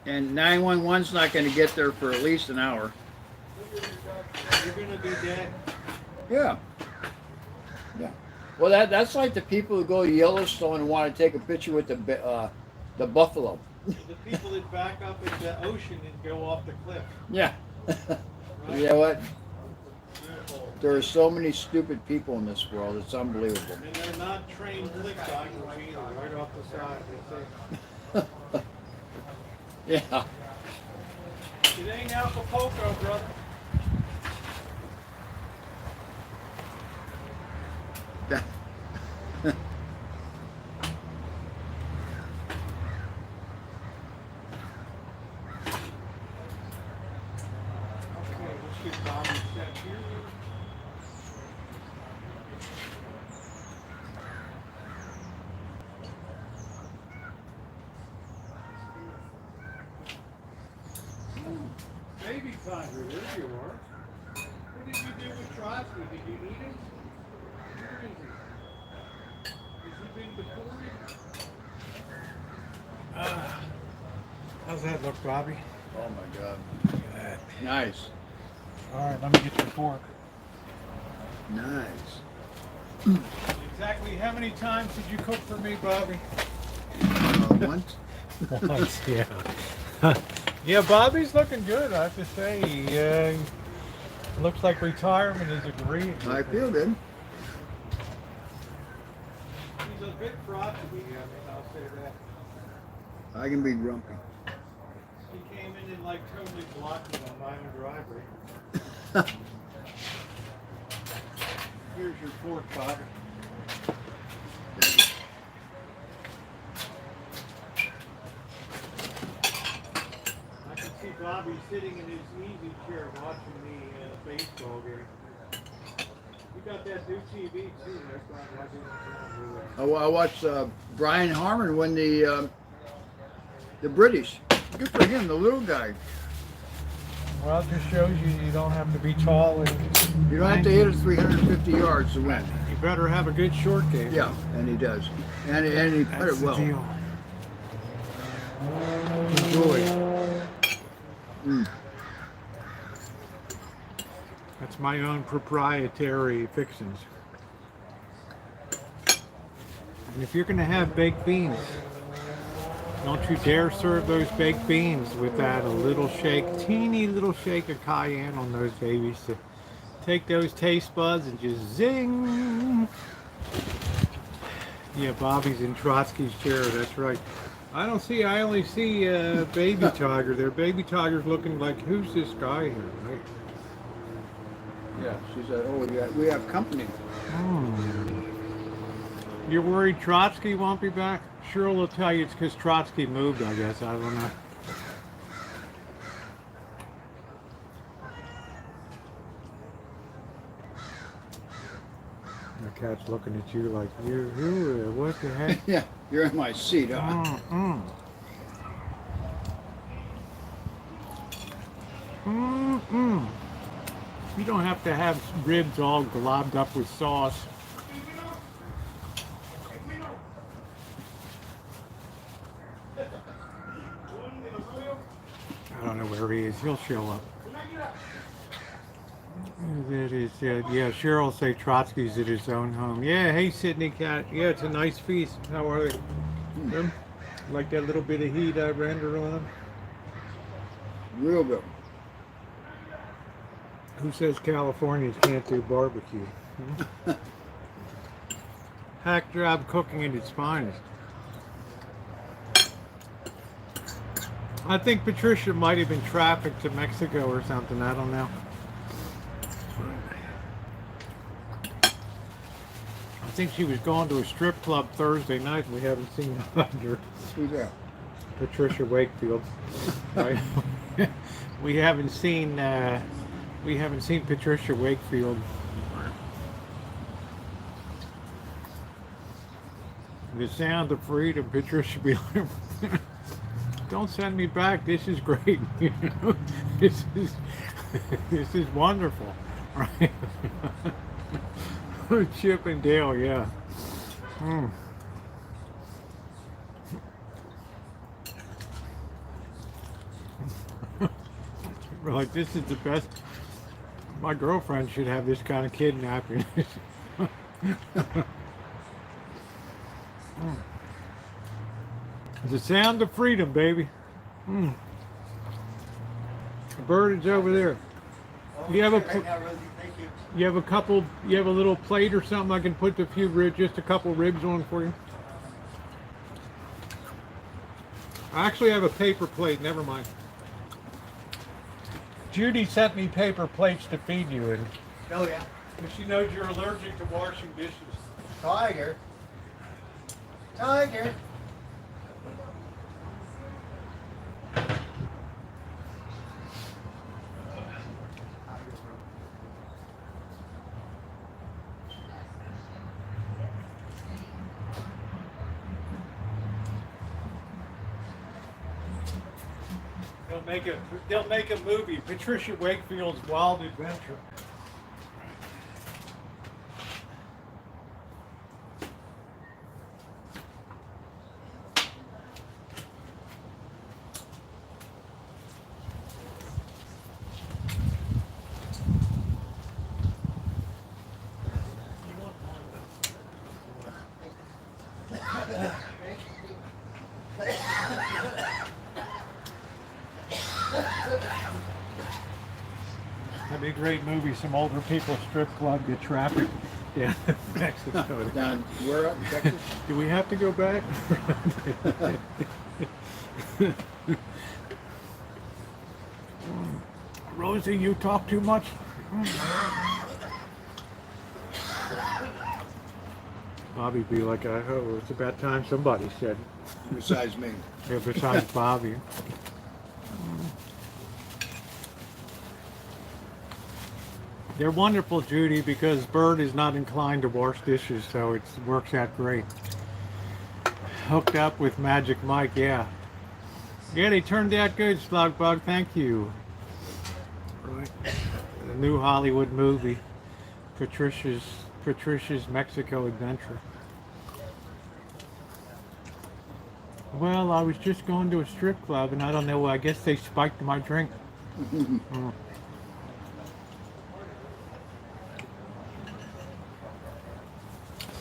And 911's not going to get there for at least an hour. You're gonna be dead. Yeah. Yeah. Well, that's like the people who go to Yellowstone and want to take a picture with the buffalo. The people that back up in the ocean and go off the cliff. Yeah. Right? You know what? Beautiful. There are so many stupid people in this world. It's unbelievable. And they're not trained cliff divers either. Right off the side, they say. Yeah. It ain't Acapulco, brother. Okay, let's get Bobby set here. Baby Tiger, there you are. What did you do with Rosie? Did you eat him? Where is he? Has he been deported? How's that look, Bobby? Oh my God. Look at that. Nice. All right, let me get your fork. Nice. Exactly how many times did you cook for me, Bobby? Once. Once, yeah. Yeah, Bobby's looking good, I have to say. Looks like retirement is agreeing. I feel good. He's a bit frothy, I'll say that. I can be grumpy. He came in and like totally blocked me on my own driveway. Here's your fork, Bobby. I can see Bobby sitting in his easy chair watching the baseball game. You got that new TV too. That's not watching. I watched Brian Harmon win the British. Good for him, the little guy. Well, it just shows you don't have to be tall and You don't have to hit it 350 yards to win. you better have a good short game. Yeah, and he does. And he put That's it the well. deal. Enjoy. Mm. That's my own proprietary fixings. And if you're going to have baked beans, don't you dare serve those baked beans without a little shake, teeny little shake of cayenne on those babies to take those taste buds and just zing. Yeah, Bobby's in Trotsky's chair. That's right. I don't see. I only see Baby Tiger there. Baby Tiger's looking like, who's this guy here? Right? Yeah, she said, oh, we have company. You're worried Trotsky won't be back? Cheryl will tell you it's because Trotsky moved, I guess. I don't know. The cat's looking at you like, you, what the heck? Yeah, you're in my seat, huh? You don't have to have ribs all globbed up with sauce. I don't know where he is. He'll show up. It is, yeah, Cheryl say Trotsky's at his own home. Yeah, hey, Sydney Cat. Yeah, it's a nice feast. How are they? Good? Like that little bit of heat I render on them? Real good. Who says Californians can't do barbecue? Hack job cooking at its finest. I think Patricia might have been trafficked to Mexico or something. I don't know. I think she was going to a strip club Thursday night. We haven't seen her. Who's that? Patricia Wakefield. Right? we haven't seen Patricia Wakefield. The sound of freedom, Patricia be like, don't send me back. This is great. this is wonderful. Right? Chip and Dale, yeah. We're like, this is the best. My girlfriend should have this kind of kidnapping. The sound of freedom, baby. The bird is over there. You have a you have a couple. You have a little plate or something I can put a few ribs, just a couple ribs on for you. I actually have a paper plate. Never mind. Judy sent me paper plates to feed you in. Oh yeah. Because she knows you're allergic to washing dishes. Tiger. Tiger. They'll make a movie, Patricia Wakefield's Wild Adventure. That'd be a great movie. Some older people strip club, get trafficked down in Mexico. Down where up, Texas? Do we have to go back? Rosie, you talk too much. Bobby be like, oh, it's about time somebody said. Besides me. Yeah, besides Bobby. They're wonderful, Judy, because Bird is not inclined to wash dishes, so it works out great. Hooked up with Magic Mike, yeah. Yeah, they turned out good, Slugbug, thank you. Right. The new Hollywood movie, Patricia's Mexico Adventure. Well, I was just going to a strip club, and I don't know, I guess they spiked my drink.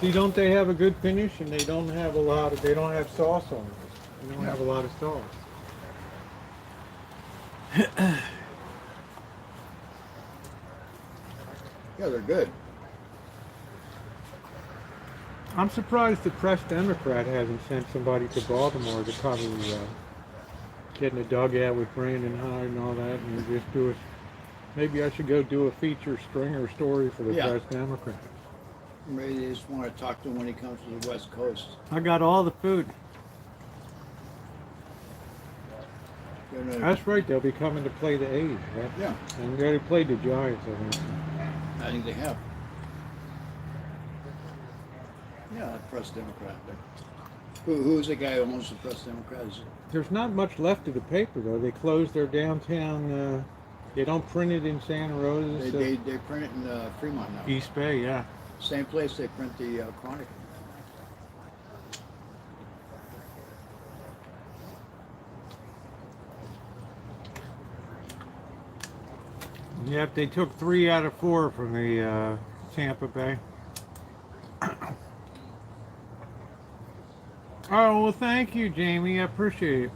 See, don't they have a good finish, and they don't have they don't have sauce on it. They don't have a lot of sauce. Yeah, they're good. I'm surprised the Press Democrat hasn't sent somebody to Baltimore to cover getting a dugout with Brandon Hyde and all that, and just do it. Maybe I should go do a feature stringer story for the Yeah. Press Democrat. Maybe they just want to talk to him when he comes to the West Coast. I got all the food. Gonna- That's right, they'll be coming to play the A's, right? Yeah, And they already played the Giants, I think. I think they have. Yeah, Press Democrat. Who's the guy who owns the Press Democrat? Is it? There's not much left of the paper, though. They closed their downtown, they don't print it in Santa Rosa. so- They print it in Fremont now. East Bay, yeah. Same place they print the Chronicle. Yep, they took 3 out of 4 from the Tampa Bay. Oh, well, thank you, Jamie. I appreciate it.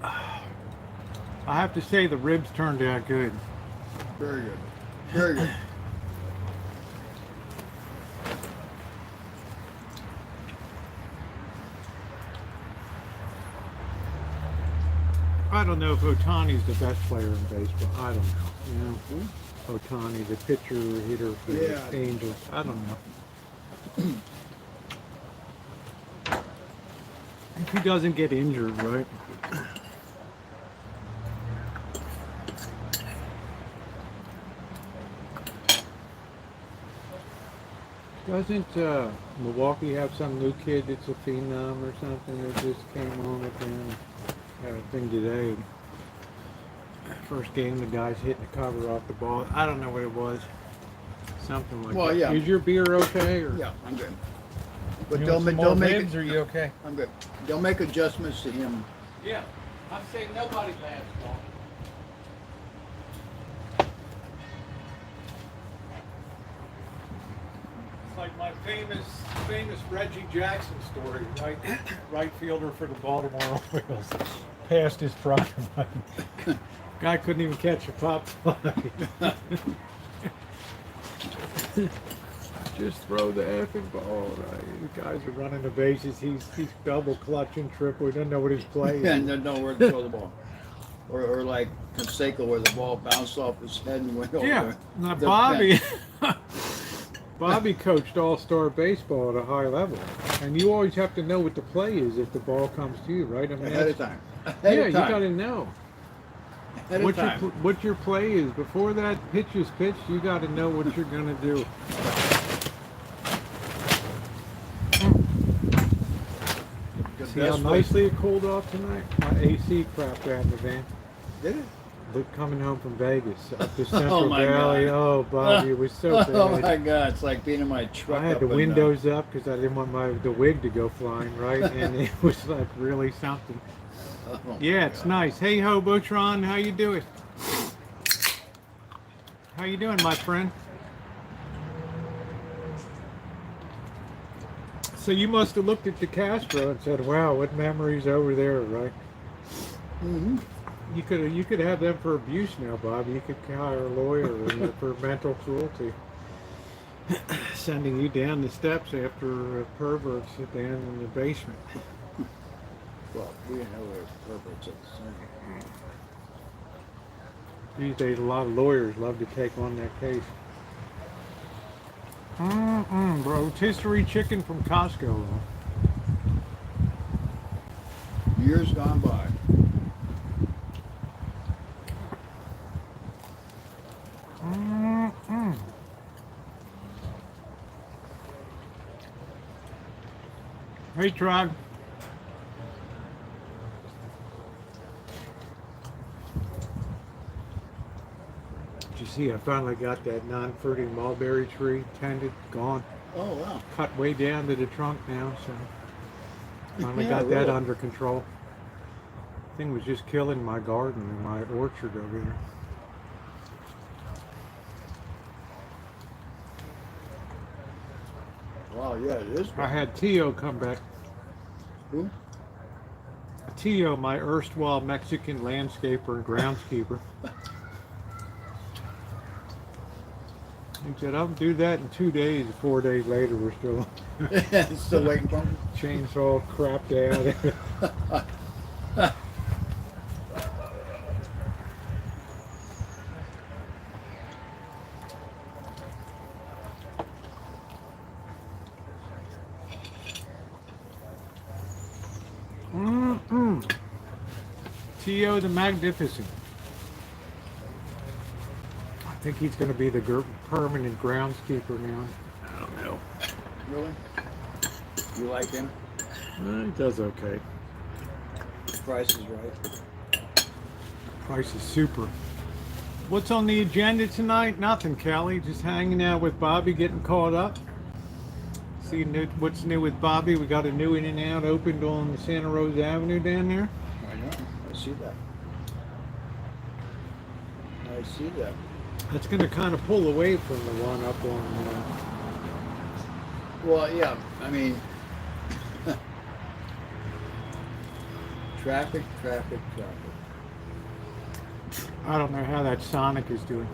I have to say the ribs turned out good. Very good. Very good. I don't know if Otani's the best player in baseball. I don't know. You know, Otani, the pitcher hitter for Yeah. the Angels. I don't know. If he doesn't get injured, right? Doesn't Milwaukee have some new kid that's a phenom or something that just came on with them? Had a thing today. First game, the guy's hitting the cover off the ball. I don't know what it was. Something like Well, that. yeah. Is your beer okay? Or Yeah, I'm good. But you don't, want some don't more make ribs, it. Are you okay? I'm good. Don't make adjustments to him. Yeah. I'm saying nobody lasts long. It's like my famous Reggie Jackson story, right? Right fielder for the Baltimore Orioles. Past his prime. Guy couldn't even catch a pop fly. Just throw the effing ball. Right? The guys are running the bases. He's double clutching, triple. He doesn't know what he's playing. And don't know where to throw the ball. Or like Conseco, where the ball bounced off his head and went over. Yeah, now the Bobby. bench. Bobby coached all-star baseball at a high level, and you always have to know what the play is if the ball comes to you, right? I mean, Ahead of time. yeah, Ahead you of time. got to know Ahead of what time. what your play is before that pitch is pitched. You got to know what you're gonna do. The See how best way- nicely it cooled off tonight? My AC crapped out in the van. Did it? Look, coming home from Vegas up the Central my Valley. God. Oh, Bobby, it was so bad. Oh my God! It's like being in my truck. I had up the in, windows up because I didn't want the wig to go flying, right? And it was like really something. oh my Yeah, it's God. nice. Hey, Hobotron, how you doing? How you doing, my friend? So you must have looked at the Castro and said, "Wow, what memories over there, right?" Mhm. You could have them for abuse now, Bob. You could hire a lawyer for mental cruelty, sending you down the steps after perverts down in the basement. Well, we didn't know we were perverts at the time. These days, a lot of lawyers love to take on that case. Rotisserie chicken from Costco. Years gone by. Hey, Trog. Did you see? I finally got that non-fruiting mulberry tree tended, gone, Oh wow. cut way down to the trunk now. So finally Yeah, got that really. under control. Thing was just killing my garden and my orchard over there. Wow. Yeah, it is. I had Tio come back. Who? Tio, my erstwhile Mexican landscaper and groundskeeper. He said, I'll do that in 2 days. 4 days later, we're still Still waiting for him. chainsaw crapped out. T.O. the Magnificent. I think he's going to be the permanent groundskeeper now. I don't know. Really? You like him? He does okay. Price is right. Price is super. What's on the agenda tonight? Nothing, Kelly. Just hanging out with Bobby, getting caught up. See what's new with Bobby. We got a new In-N-Out opened on Santa Rosa Avenue down there. I know. I see that. I see that. That's going to kind of pull away from the one up on. Well, yeah. I mean, traffic. I don't know how that Sonic is doing.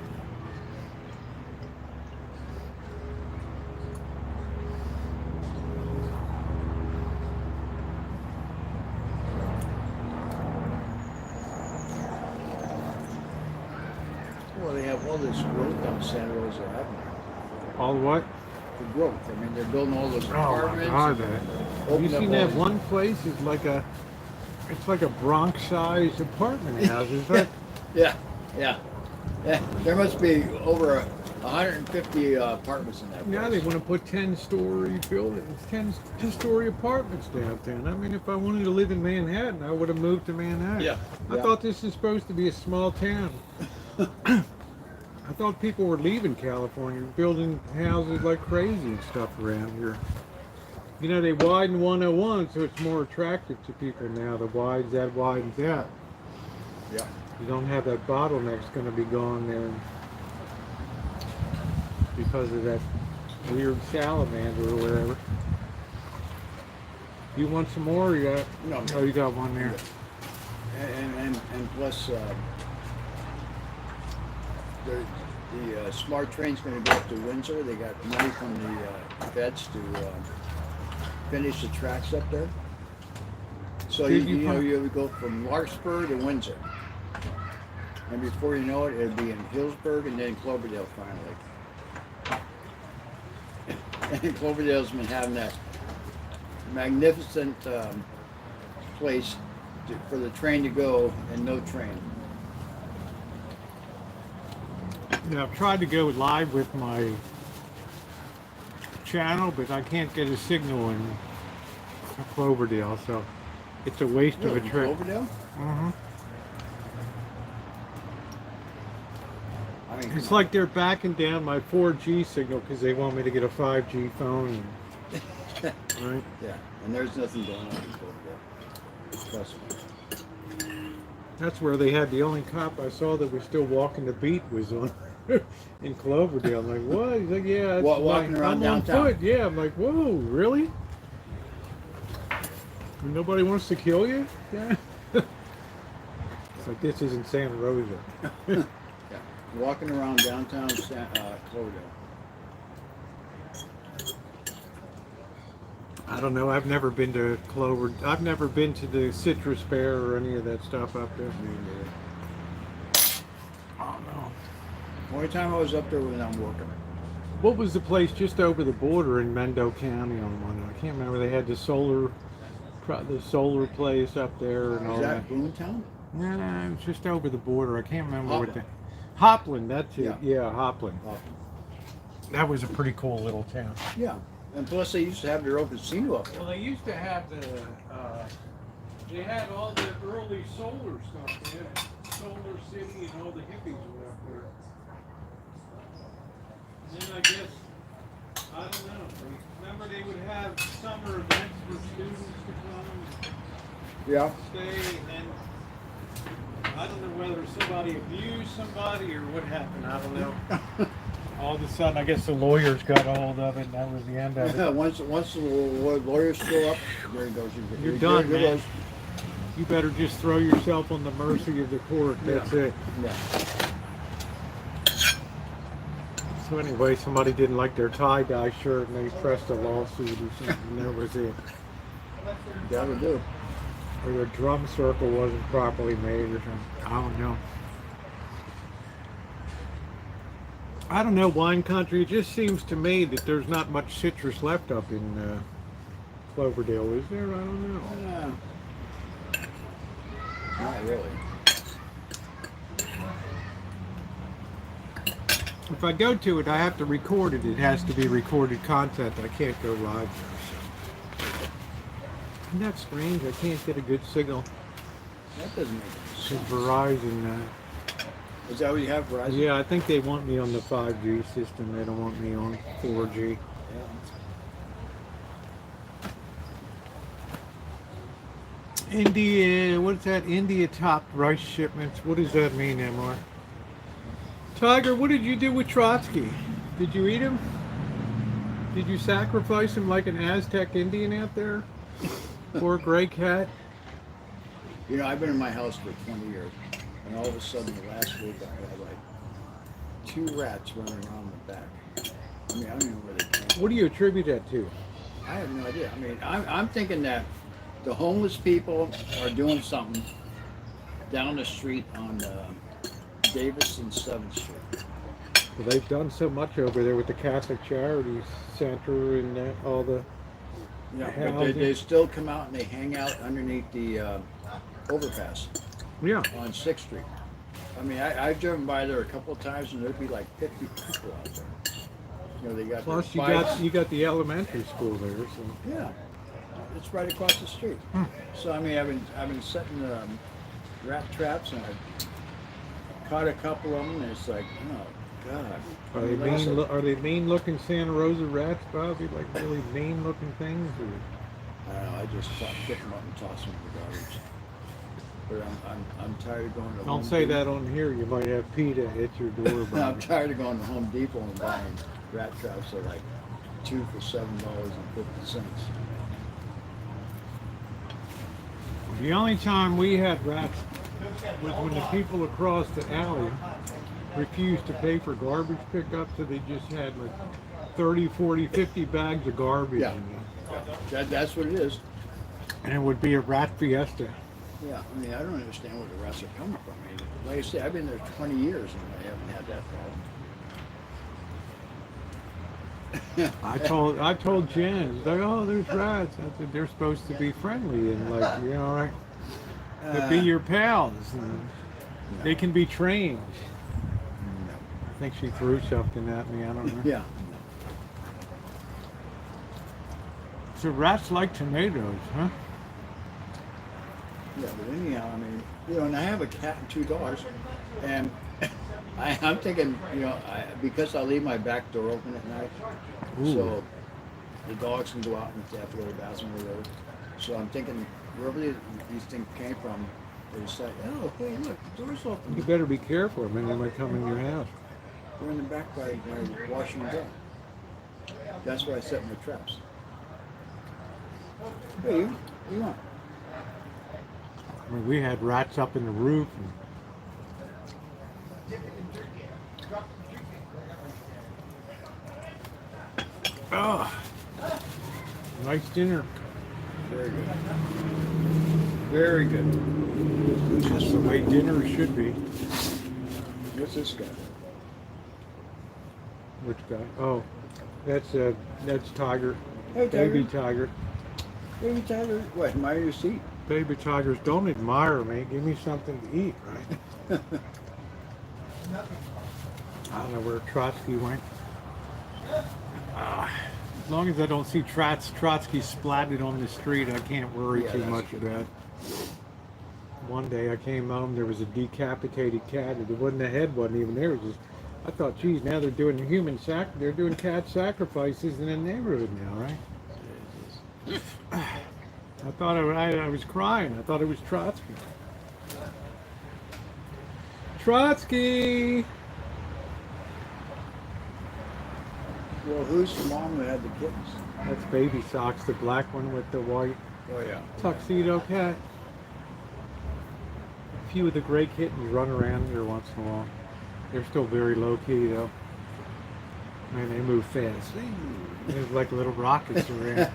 Well, they have all this growth on Santa Rosa Avenue. All what? The growth. I mean, they're building all those Oh my apartments. God! and Have open you up seen all that these- one place? It's like a Bronx-sized apartment house. Is that? Yeah. There must be over 150 apartments in that place. Yeah, they want to put 10-story buildings, 10-story apartments downtown. I mean, if I wanted to live in Manhattan, I would have moved to Manhattan. Yeah. I thought this is supposed to be a small town. I thought people were leaving California, building houses like crazy and stuff around here. You know, they widen 101, so it's more attractive to people now. That widens out. Yeah. You don't have that bottleneck's going to be gone there because of that weird salamander or whatever. You want some more? Or you got? No. Oh, you got one there. And plus, the smart train's going to go up to Windsor. They got money from the feds to finish the tracks up there. So you would go from Larkspur to Windsor, and before you know it, it'll be in Hillsburg and then Cloverdale finally. And Cloverdale's been having that magnificent place for the train to go and no train. Yeah, I've tried to go live with my channel, but I can't get a signal in Cloverdale, so it's a waste of a trip. Cloverdale? Mm-hmm. I mean, It's like they're backing down my 4G signal because they want me to get a 5G phone. Right? yeah, and there's nothing going on in Cloverdale. Trust me. That's where they had the only cop I saw that was still walking the beat was on in Cloverdale. I'm like, what? He's like, yeah. That's Walking around I'm downtown. on foot. Yeah, I'm like, whoa, really? Nobody wants to kill you? Yeah. It's like, this isn't Santa Rosa. Yeah, walking around downtown Cloverdale. I don't know. I've never been to Clover. I've never been to the Citrus Fair or any of that stuff up there. Oh no. Only time I was up there when I'm working. What was the place just over the border in Mendo County on one? I can't remember. They had the solar place up there and all Is that. that Boomtown? No, it was just over the border. I can't remember what the Hopland. Hopland. That's it. Yeah, Hopland. That was a pretty cool little town. Yeah, and plus they used to have their own casino up there. Well, they used to have they had all the early solar stuff. They had Solar City and all the hippies were up there. And then I guess, I don't know, remember they would have summer events for students to come Yeah. and stay, and then, I don't know whether somebody abused somebody or what happened, I don't know. All of a sudden, I guess the lawyers got a hold of it, and that was the end of it. once the lawyers show up, there he goes. You're done, man. You better just throw yourself on the mercy of the court. That's it. Yeah. So anyway, somebody didn't like their tie-dye shirt and they pressed a lawsuit or something, and that was it. Gotta do. Or their drum circle wasn't properly made or something. I don't know. I don't know, wine country. It just seems to me that there's not much citrus left up in Cloverdale, is there? I don't know. Not really. If I go to it, I have to record it. It has to be recorded content. I can't go live there. So. Isn't that strange? I can't get a good signal. That doesn't make Because sense. Verizon. Is that what you have, Verizon? Yeah, I think they want me on the 5G system. They don't want me on 4G. Yeah. India, what's that? India topped rice shipments. What does that mean, MR? Tiger, what did you do with Trotsky? Did you eat him? Did you sacrifice him like an Aztec Indian out there? Poor gray cat. You know, I've been in my house for 20 years, and all of a sudden, the last week, I had like 2 rats running around the back. I mean, I don't know where they came from. What do you attribute that to? I have no idea. I mean, I'm thinking that the homeless people are doing something down the street on Davis and 7th Street. Well, they've done so much over there with the Catholic Charities Center and all the. Yeah, but they still come out and they hang out underneath the overpass Yeah. on 6th Street. I mean, I've driven by there a couple of times and there'd be like 50 people out there. You know, they got Plus, their bikes. you got the elementary school there. So. Yeah, it's right across the street. So I mean, I've been setting rat traps and I've caught a couple of them and it's like, oh God. Are they mean? Are they mean-looking Santa Rosa rats, Bobby? Like really mean-looking things? Or? I don't know. I just pick them up and toss them in the garbage. But I'm tired of going to. Don't Home say Depot. that on here. You might have PETA hit your door, I'm Bobby. tired of going to Home Depot and buying rat traps that are like 2 for $7.50. The only time we had rats was when the people across the alley refused to pay for garbage pickup, so they just had like 30, 40, 50 bags of garbage. Yeah. That's what it is. And it would be a rat fiesta. Yeah, I mean, I don't understand where the rats are coming from. I mean, like I said, I've been there 20 years and I haven't had that problem. I told Jen, she's like, oh, there's rats. I said, they're supposed to be friendly and like, you know, like, to be your pals. And they can be trained. No. I think she threw something at me. I don't know. Yeah. So rats like tomatoes, huh? Yeah, but anyhow, I mean, you know, and I have a cat and 2 dogs, and I'm thinking, you know, because I leave my back door open at night, Ooh. so the dogs can go out and if they have to go to the bathroom or whatever. So I'm thinking, wherever these things came from, they say, oh, hey, look, the door's open. You better be careful, man. They might come in your house. They're in the back by washing and drying. That's where I set my traps. Hey, what do you want? I mean, we had rats up in the roof. Oh, nice dinner. Very good. Very good. That's the way dinner should be. What's this guy? Which guy? Oh, that's Tiger. Hey, Tiger. Baby Tiger. Baby Tiger. What, admire your seat? Baby Tigers, don't admire me. Give me something to eat, right? I don't know where Trotsky went. As long as I don't see Trotsky splatted on the street, I can't worry Yeah, too that's much good. about it. One day I came home, there was a decapitated cat. It wasn't, the head wasn't even there. It was just, I thought, geez, now they're doing they're doing cat sacrifices in the neighborhood now, right? I thought I was crying. I thought it was Trotsky. Trotsky! Well, who's the mom who had the kittens? That's Baby Socks, the black one with the white Oh, yeah. tuxedo cat. A few of the gray kittens run around here once in a while. They're still very low key though. Man, they move fast. They're like little rockets around.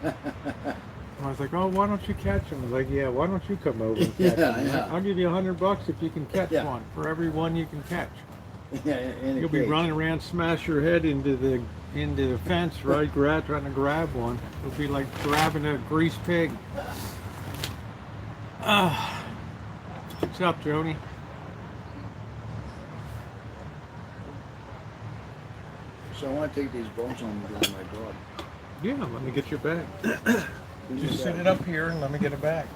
I was like, oh, why don't you catch them? I was like, yeah, why don't you come over and catch them? Yeah. I'll give you $100 if you can catch Yeah. one. For every one you can catch. Yeah, in a You'll be cage. running around, smash your head into the fence, right? Trying to grab one. It'll be like grabbing a greased pig. What's up, Joni? So I want to take these bones home and give them my dog. Yeah, let me get your bag. Give me Just the sit bag. it up here and let me get a bag.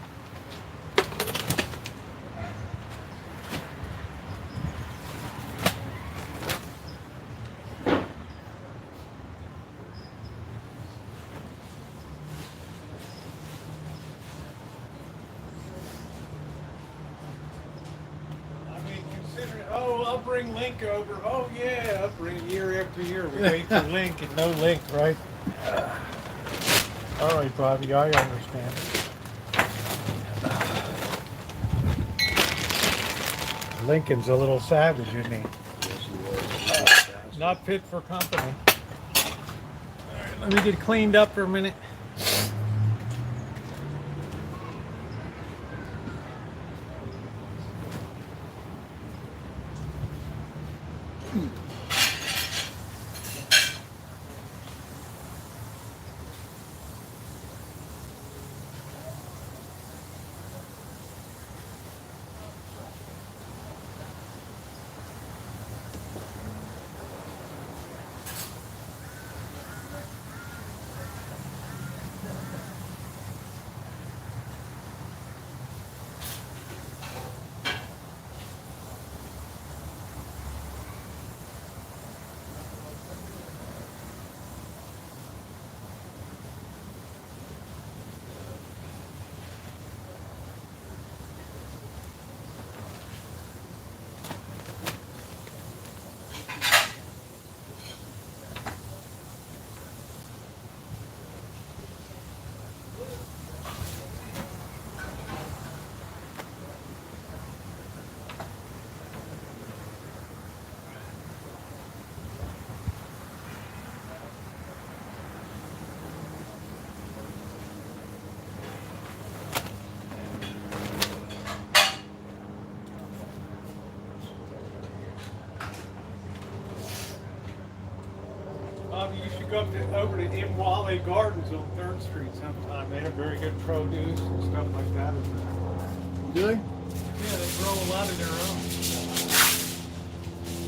Oh, I'll bring Link over. Oh, yeah, I'll bring year after year. We wait for Link and no Link, right? All right, Bobby, I understand. Lincoln's a little savage, isn't he? Yes, he was. Not fit for company. All right, let me get cleaned up for a minute. Bobby, you should go over to Imwale Gardens on 3rd Street sometime. They have very good produce and stuff like that. Do they? Yeah, they grow a lot of their own.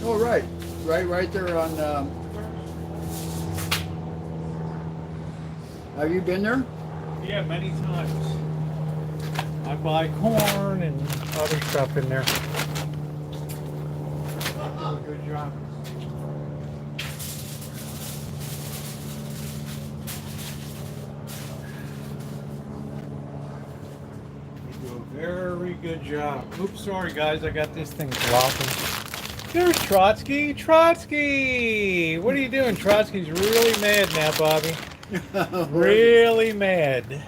Oh, right. Right there on. Have you been there? Yeah, many times. I buy corn and other stuff in there. They do a good job. They do a very good job. Oops, sorry guys, I got this thing blocking. There's Trotsky. Trotsky! What are you doing? Trotsky's really mad now, Bobby. Really mad.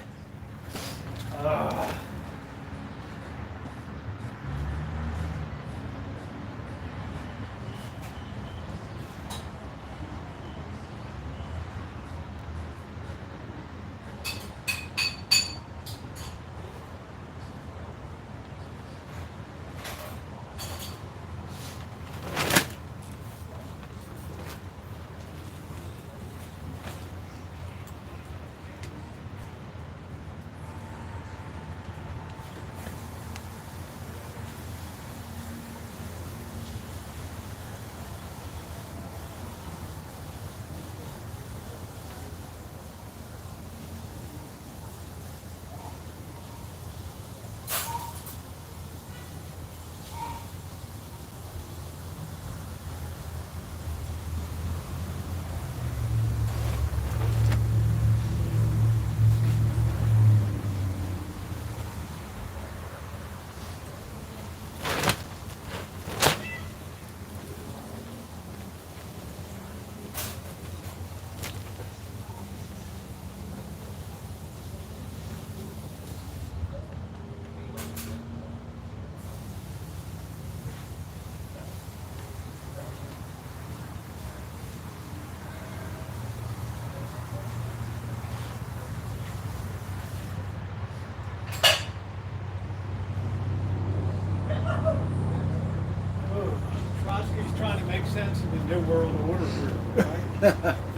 New world order here,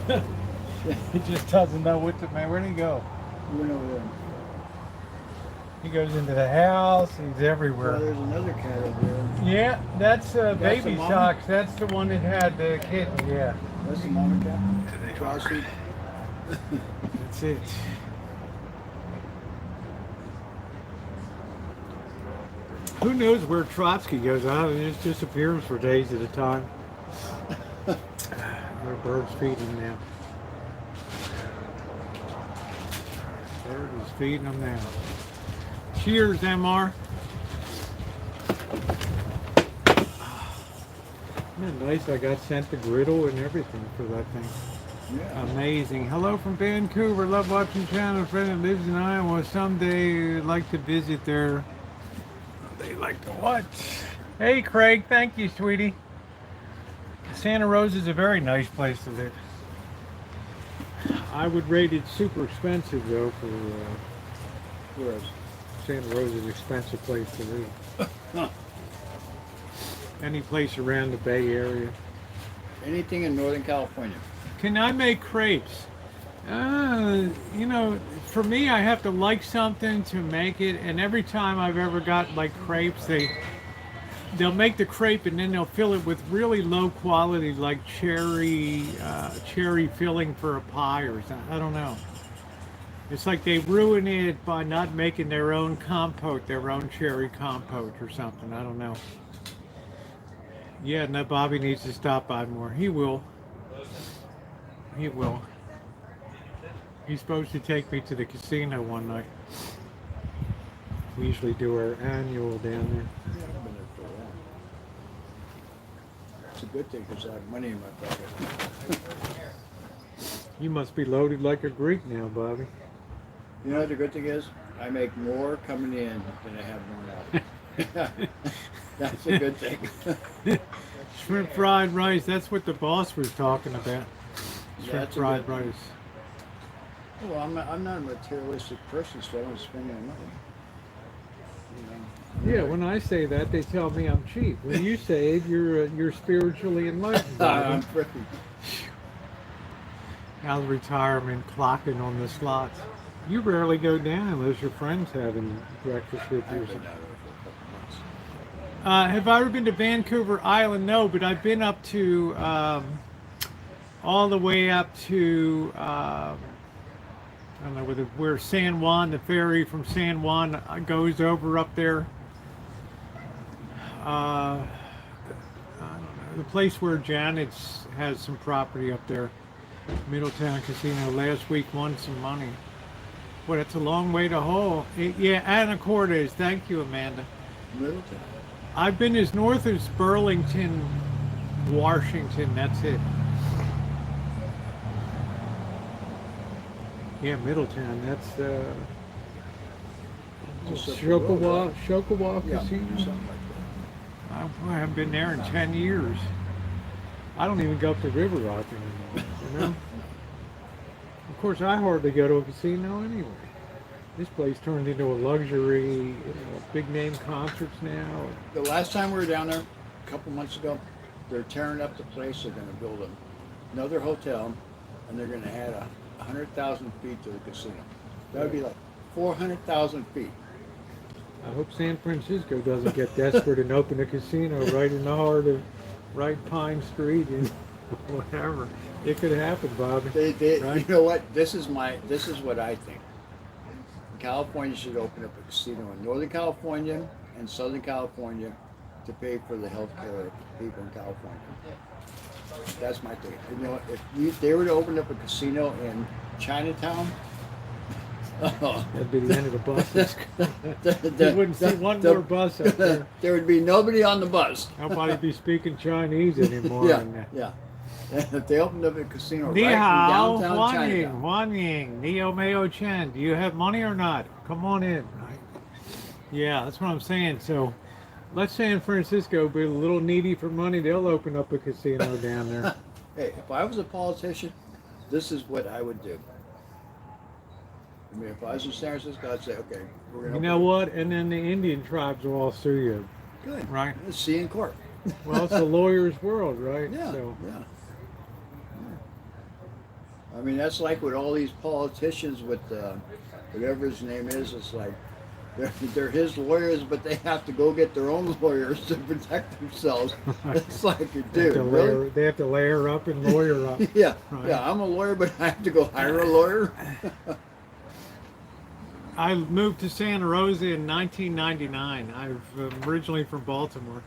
right? He just doesn't know what to, man, where'd he go? He went over there. He goes into the house, he's everywhere. Well, there's another cat over there. Yeah, that's Baby the mama? Socks. That's the one that had the kitten, yeah. That's the mama cat. Rosie. That's it. Who knows where Trotsky goes? I don't know, he just disappears for days at a time. Where birds feeding him now. Bird is feeding them now. Cheers, MR. Isn't it nice I got sent the griddle and everything for that thing. Yeah. Amazing. Hello from Vancouver. Love watching channel. Friend that lives in Iowa. Someday I'd like to visit there. They like to what? Hey Craig, thank you, sweetie. Santa Rosa is a very nice place to live. I would rate it super expensive though for Whereas, Santa Rosa is an expensive place to live. huh. Any place around the Bay Area. Anything in Northern California. Can I make crepes? You know, for me, I have to like something to make it, and every time I've ever got like crepes, they'll make the crepe and then they'll fill it with really low quality, like cherry filling for a pie or something. I don't know. It's like they ruin it by not making their own compote, their own cherry compote or something. I don't know. Yeah, no, Bobby needs to stop by more. He will. He will. He's supposed to take me to the casino one night. We usually do our annual down there. Yeah, I've been there for a while. It's a good thing because I have money in my pocket. You must be loaded like a Greek now, Bobby. You know what the good thing is? I make more coming in than I have going out. That's a good thing. Shrimp fried rice, that's what the boss was talking about. Shrimp That's a fried good thing. rice. Well, I'm not a materialistic person, so I don't spend any money. You know, Yeah, when I say that, they tell me I'm cheap. When you say it, you're spiritually enlightened, I'm Bobby. pretty. How's retirement clocking on the slots? You rarely go down unless your friend's having breakfast with you or I've been something. out there for a couple months. Have I ever been to Vancouver Island? No, but I've been up to all the way up to I don't know where San Juan, the ferry from San Juan goes over up there. I don't know, the place where Janet's has some property up there, Middletown Casino. Last week won some money. Well, it's a long way to haul. Yeah, Anacortes. Thank you, Amanda. Middletown. I've been as north as Burlington, Washington. That's it. Yeah, Middletown. That's Just up the road, right? Shokawa Yeah, Casino. something like I haven't been there in 10 years. I don't even go up to River Rock anymore, you know? Of course, I hardly go to a casino anyway. This place turned into a luxury, big name concerts now. that. The last time we were down there, a couple months ago, they're tearing up the place. They're going to build another hotel, and they're going to add 100,000 feet to the casino. That would be like 400,000 feet. I hope San Francisco doesn't get desperate and open a casino right in the heart of Pine Street and whatever. It could happen, Bobby. You know what? This is what I think. California should open up a casino in Northern California and Southern California to pay for the health care of people in California. That's my thing. You know, if they were to open up a casino in Chinatown, That'd be the end of the buses. You wouldn't see one more bus up there. There would be nobody on the bus. Nobody be speaking Chinese anymore. Yeah. If they opened up a casino right Ni in hao, downtown Huan Ying, Chinatown. Huan Ying, Neo Mayo Chen. Do you have money or not? Come on in. Yeah, that's what I'm saying. So, let San Francisco be a little needy for money. They'll open up a casino down there. Hey, if I was a politician, this is what I would do. I mean, if I was in San Francisco, I'd say, okay, we're going to You know what? And then the Indian tribes will all sue you, Good. right? Let's see in court. Well, it's a lawyer's world, right? Yeah, So, yeah. I mean, that's like with all these politicians with whatever his name is. It's like they're his lawyers, but they have to go get their own lawyers to protect themselves. It's like, dude, really? they have to layer up and lawyer up. Yeah, Right. yeah. I'm a lawyer, but I have to go hire a lawyer. I moved to Santa Rosa in 1999. I'm originally from Baltimore.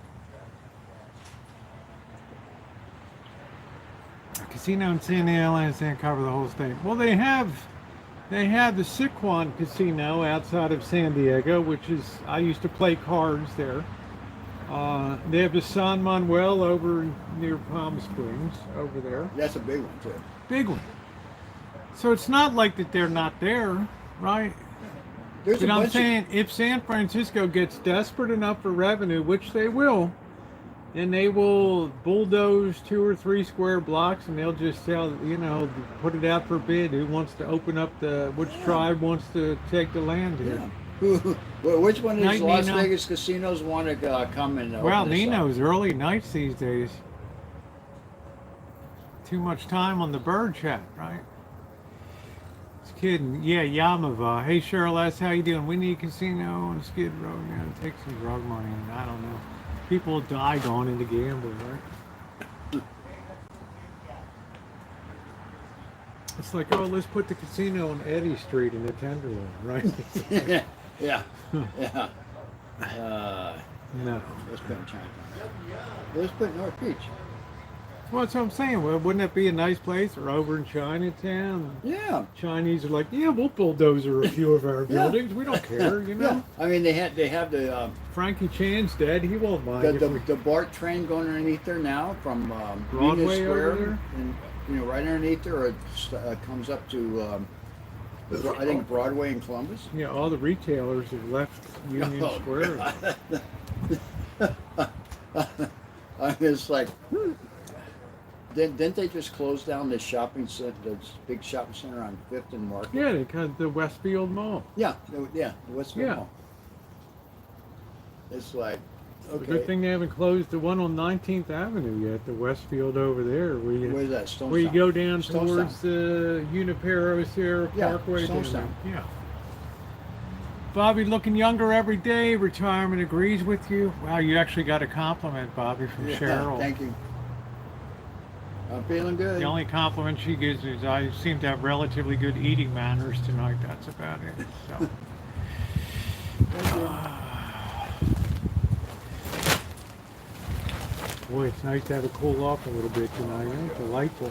A casino in San Diego and cover the whole state. Well, they have the Sycuan Casino outside of San Diego, which is, I used to play cards there. They have the San Manuel over near Palm Springs over there. That's a big one too. Big one. So it's not like that they're not there, right? There's But a I'm bunch saying if San Francisco gets desperate enough for revenue, which they will, then they will bulldoze 2 or 3 square blocks and they'll just sell, put it out for bid. Who wants to open up which tribe wants to take the land here? Yeah. Well, which one of these Las Nino. Vegas casinos want to come and Well, open this up? Nino's early nights these days. Too much time on the bird chat, right? Just kidding. Yeah, Yamava. Hey, Cheryl S., how you doing? We need a casino on Skid Row. Take some drug money. I don't know. People die going into gambling, right? It's like, oh, let's put the casino on Eddy Street in the Tenderloin, right? yeah, yeah. No. Let's put in Chinatown. Let's put North Beach. Well, that's what I'm saying. Well, wouldn't that be a nice place? Or over in Chinatown? Yeah. Chinese are like, yeah, we'll bulldozer a few of our buildings. We don't care, Yeah. I mean, they have the Frankie Chan's dead. He won't mind. the BART train going underneath there now from Broadway Union Square, over there? and right underneath there, it comes up to I think Broadway in Columbus. Yeah, all the retailers have left Union Oh, Square. It's like, didn't they just close down the shopping center, the big shopping center on 5th and Market? Yeah, they cut the Westfield Mall. Yeah, the Westfield Yeah. Mall. It's like, It's a okay, good thing they haven't closed the one on 19th Avenue yet, the Westfield over there, where where's that? Stonestown. you go down Stonestown. towards the Junipero Sierra Yeah, Parkway. down Stonestown. there. Yeah. Bobby looking younger every day. Retirement agrees with you. Wow, you actually got a compliment, Bobby, from Yeah, Cheryl. thank you. I'm feeling good. The only compliment she gives is I seem to have relatively good eating manners tonight. That's about it. So. Thank you. Boy, it's nice to have it cool off a little bit tonight. It's delightful.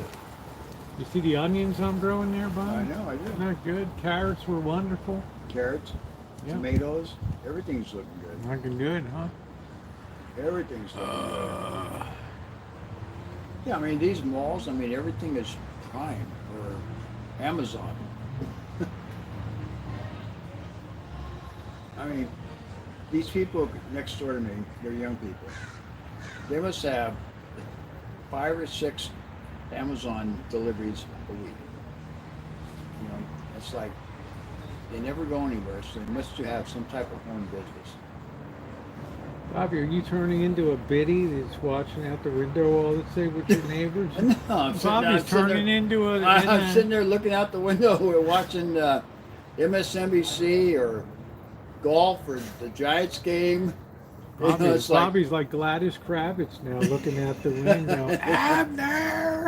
You see the onions I'm growing there, Bob? I know, I do. Isn't that good? Carrots were wonderful. Carrots, Yeah. tomatoes, everything's looking good. Looking good, huh? Everything's looking good. Yeah, I mean, these malls, I mean, everything is Prime or Amazon. I mean, these people next door to me, they're young people. They must have 5 or 6 Amazon deliveries a week. You know, it's like they never go anywhere, so they must have some type of home business. Bobby, are you turning into a biddy that's watching out the window all the time with your neighbors? No, I'm Bobby's turning into a... I'm sitting there looking out the window. We're watching MSNBC or golf or the Giants game. You know, it's like, Bobby's like Gladys Kravitz now, looking out the window. Abner!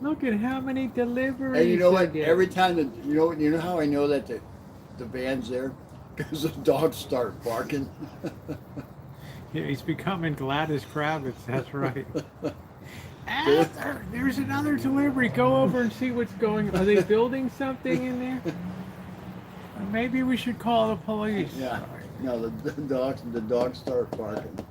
Look at how many deliveries. and you know I what? get. Every time you know how I know that the van's there, because the dogs start barking. Yeah, he's becoming Gladys Kravitz. That's right. Abner, there's another delivery. Go over and see what's going on. Are they building something in there? Maybe we should call the police. Yeah. No, the dogs start barking.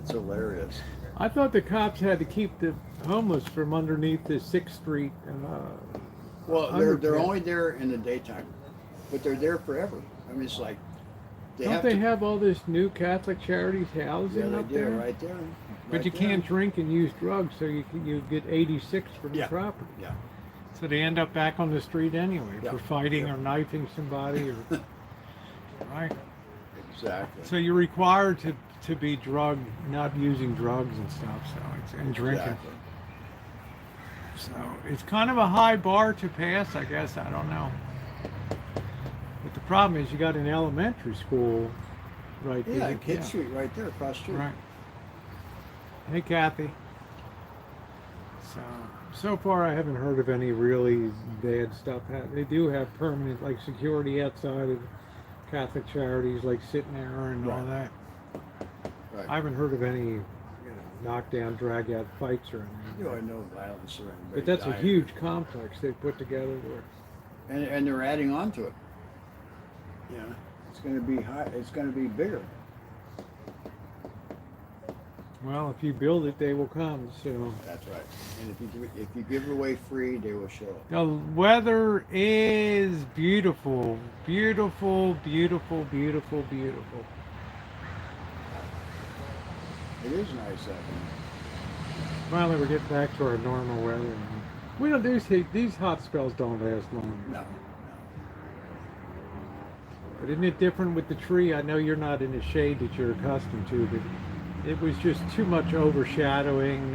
It's hilarious. I thought the cops had to keep the homeless from underneath the 6th Street. Well, they're underpass. only there in the daytime, but they're there forever. I mean, it's like Don't they have all this new Catholic Charities housing Yeah, they up do there? right there. But right you there. can't drink and use drugs, so you get 86 from Yeah. the property. Yeah. So they end up back on the street anyway Yeah. for fighting Yeah. or knifing somebody, or right. Exactly. So you're required to to be not using drugs and stuff, and drinking. Exactly. So it's kind of a high bar to pass, I guess. I don't know. But the problem is you got an elementary school right Yeah, there. Kid Street right there across the street. Right. Hey, Kathy. So far I haven't heard of any really bad stuff. They do have permanent, like, security outside of Catholic charities, like sitting there and all that. Right. I haven't heard of any, knockdown, drag out fights or anything. You know, no violence or anybody But that's a dying. huge complex they put together there. And they're adding on to it. Yeah, it's going to be high. It's going to be bigger. Well, if you build it, they will come. So That's right. And if you give it away free, they will show up. the weather is beautiful, beautiful, beautiful, beautiful, beautiful. It is nice out there. Finally, we're getting back to our normal weather. We don't these hot spells don't last long. No. But isn't it different with the tree? I know you're not in the shade that you're accustomed to, but it was just too much overshadowing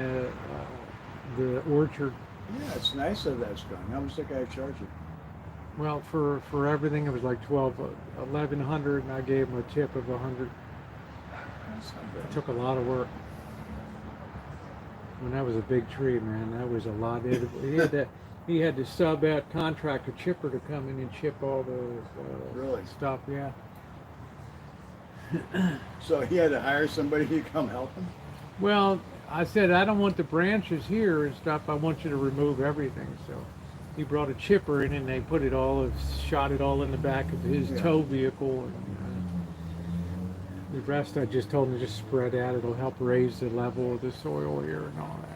the orchard. Yeah, it's nice that that's gone. How much did I charge you? Well, for everything, it was like 1,100, and I gave him a tip of 100. That's not It bad. took a lot of work. When that was a big tree, man, that was a lot. He had to sub out contractor chipper to come in and chip all the Really? stuff. Yeah. So he had to hire somebody to come help him? Well, I said I don't want the branches here and stuff. I want you to remove everything. So he brought a chipper in and they put it all, shot it all in the back of his tow vehicle. And, the rest I just told him to just spread out. It'll help raise the level of the soil here and all that.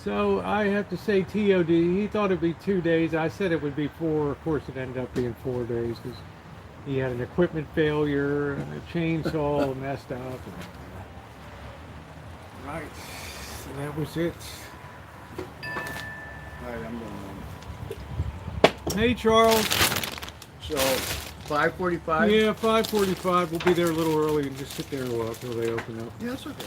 So I have to say TOD. He thought it'd be 2 days. I said it would be 4. Of course, it ended up being 4 days because he had an equipment failure and a chainsaw messed up. Right. So that was it. All right, I'm going Hey, Charles. So, 5:45? Yeah, 5:45. We'll be there a little early and just sit there a while until they open up. Yeah, that's okay.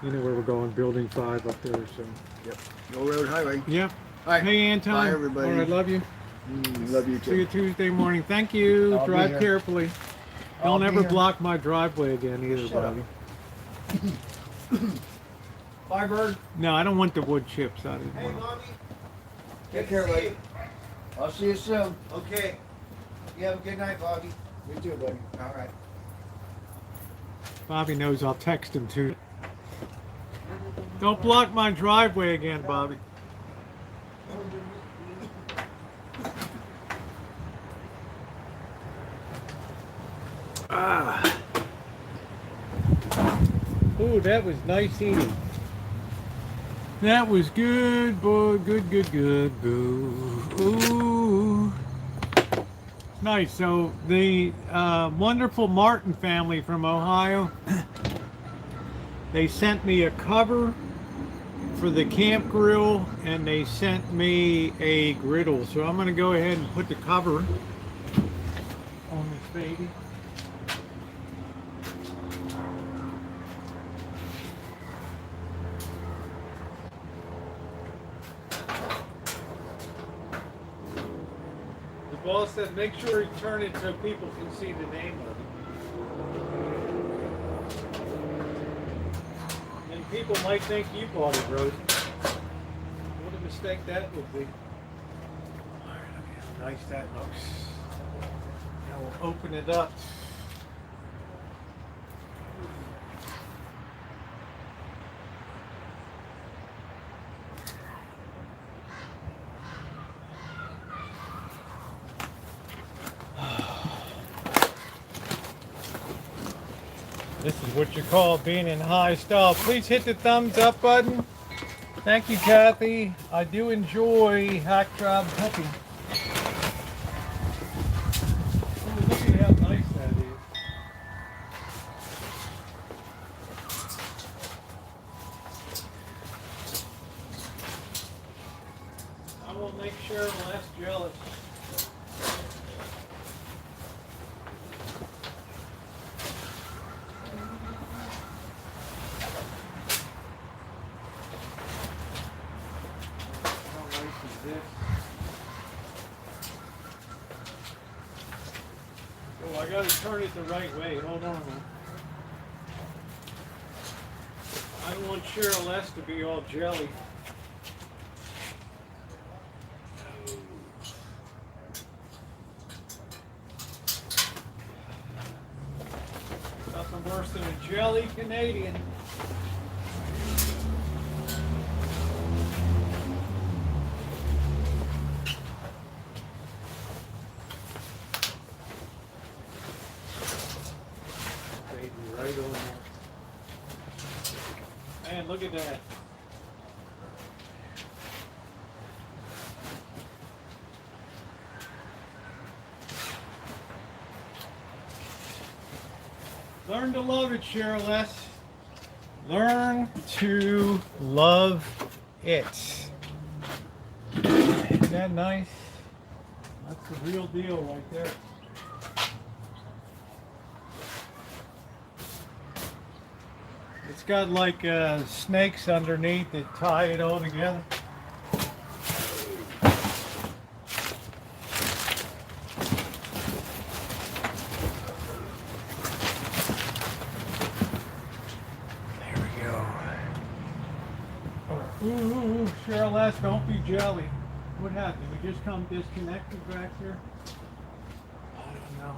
You know where we're going, Building 5 up there. So. Yep. No road highway. Yeah. All right. Hey, Anton. Bye, everybody. All right, love you. Love you too. See you Tuesday morning. Thank you. I'll be Drive here. carefully. I'll Don't be ever here. block my driveway again either, Shut up. Bobby. Bye, Bird. No, I don't want the wood chips. I didn't Hey, want Bobby. Take care, buddy. I'll see you soon. Okay. You have a good night, Bobby. You too, buddy. All right. Bobby knows I'll text him too. Don't block my driveway again, Bobby. Ah. Ooh, that was nice eating. That was good, boy. Good, good, good. Boo. Ooh. Nice. So the wonderful Martin family from Ohio, they sent me a cover for the camp grill and they sent me a griddle. So I'm going to go ahead and put the cover on this baby. The boss said make sure you turn it so people can see the name of it. And people might think you bought it, Rosie. What a mistake that would be. Alright, look at how nice that looks. Now we'll open it up. This is what you call being in high style. Please hit the thumbs up button. Thank you, Kathy. I do enjoy hack job cooking. Oh, look at how nice that is. I will make sure I'm less jealous. I gotta turn it the right way. Hold on. I don't want Cheryl S to be all jelly. Nothing worse than a jelly Canadian. Baby, right on there. Man, look at that. Learn to love it, Cheryl S. Learn to love it. Isn't that nice? That's the real deal right there. It's got like snakes underneath that tie it all together. Ooh, Cheryl S., don't be jelly. What happened? Did we just come disconnected back here? I don't know.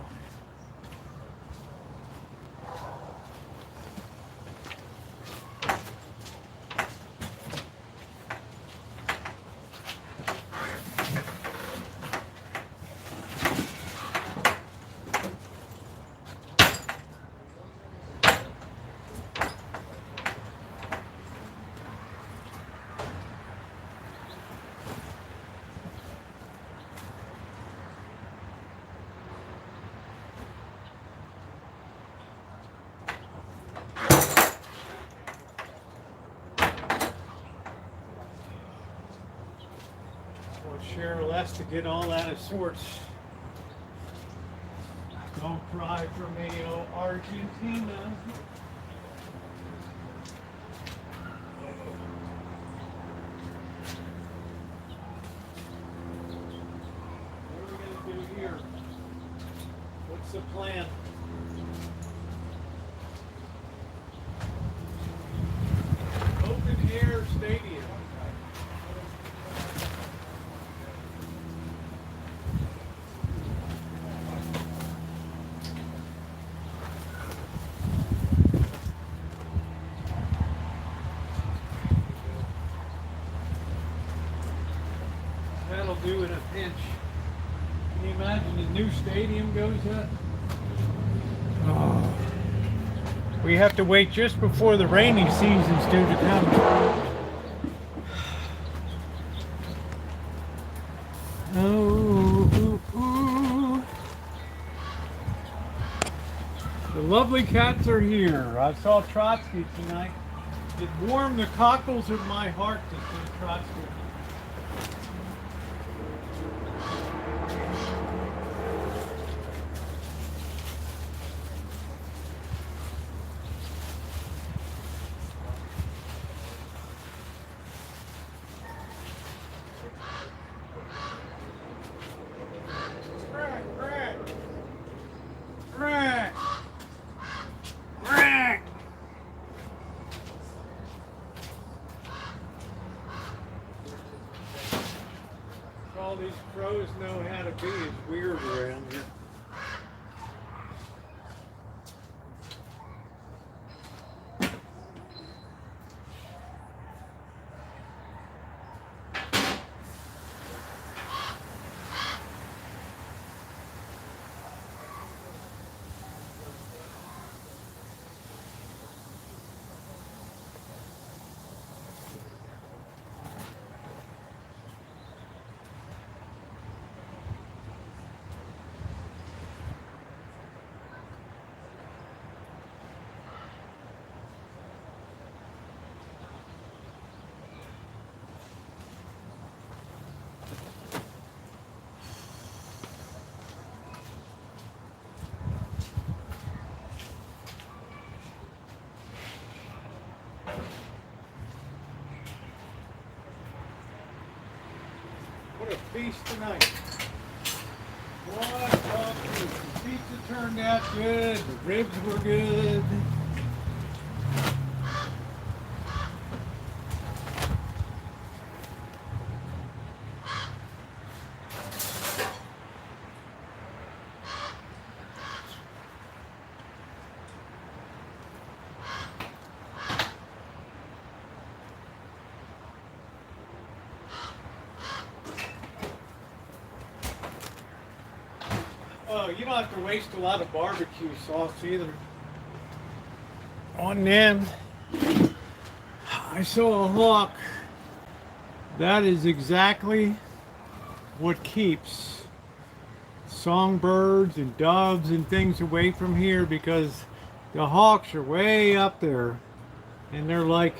Cheryl S to get all out of sorts. Don't cry for me, oh Argentina. What are we going to do here? What's the plan? Open air stadium. That'll do in a pinch. Can you imagine the new stadium goes up? Oh. We have to wait just before the rainy season's due to come. Oh, the lovely cats are here. I saw Trotsky tonight. It warmed the cockles of my heart to see Trotsky. All these crows know how to be is weird around here. What a feast tonight. What a feast. Pizza turned out good. The ribs were good. Oh, you don't have to waste a lot of barbecue sauce either on them. I saw a hawk. That is exactly what keeps songbirds and doves and things away from here, because the hawks are way up there and they're like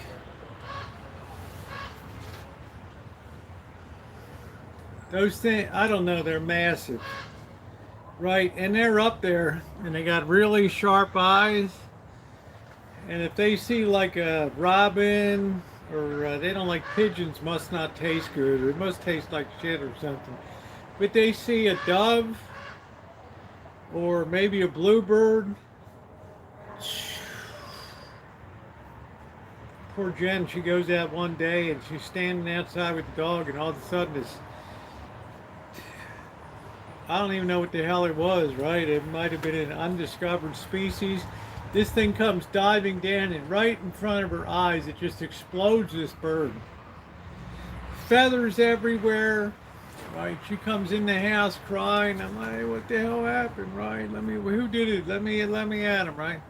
those things, I don't know, they're massive. Right, and they're up there, and they got really sharp eyes. And if they see like a robin, or they don't like pigeons, must not taste good, or it must taste like shit or something. But they see a dove, or maybe a bluebird. Poor Jen, she goes out one day, and she's standing outside with the dog, and all of a sudden this, I don't even know what the hell it was, right? It might have been an undiscovered species. This thing comes diving down, and right in front of her eyes, it just explodes this bird. Feathers everywhere, right? She comes in the house crying. I'm like, what the hell happened, right? Who did it? Let me at him, right?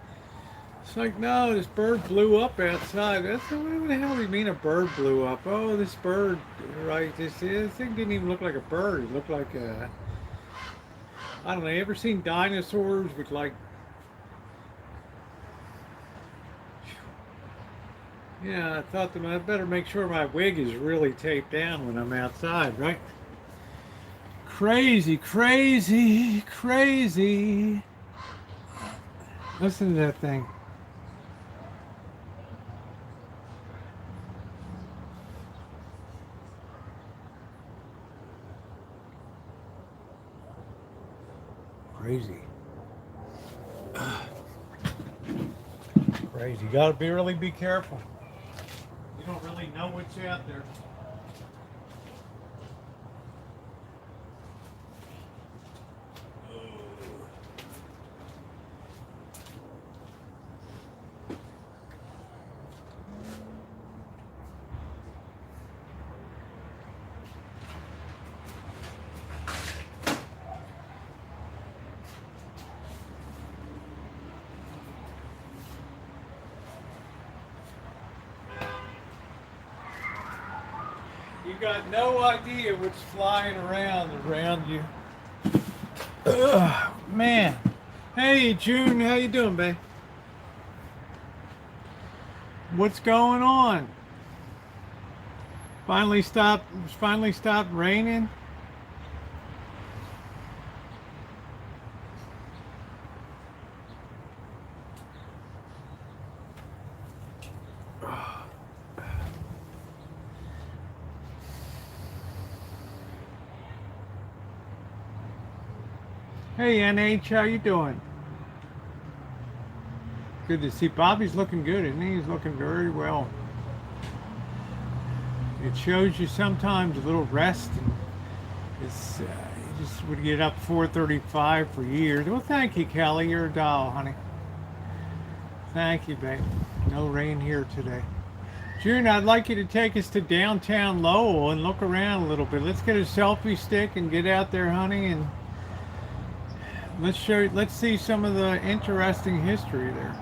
It's like, no, this bird blew up outside. That's what the hell do you mean a bird blew up? Oh, this bird, right? This thing didn't even look like a bird. It looked like a, I don't know, you ever seen dinosaurs with like, yeah, I thought I better make sure my wig is really taped down when I'm outside, right? Crazy, crazy, crazy. Listen to that thing. Crazy. Crazy. You gotta really be careful. You don't really know what's out there. You got no idea what's flying around you. Ugh, man. Hey June, how you doing, babe? What's going on? Finally stopped raining? Hey NH, how you doing? Good to see. Bobby's looking good, isn't he? He's looking very well. It shows you sometimes a little rest. And it's, you just would get up 4:35 for years. Well, thank you, Kelly. You're a doll, honey. Thank you, babe. No rain here today. June, I'd like you to take us to downtown Lowell and look around a little bit. Let's get a selfie stick and get out there, honey, and let's see some of the interesting history there.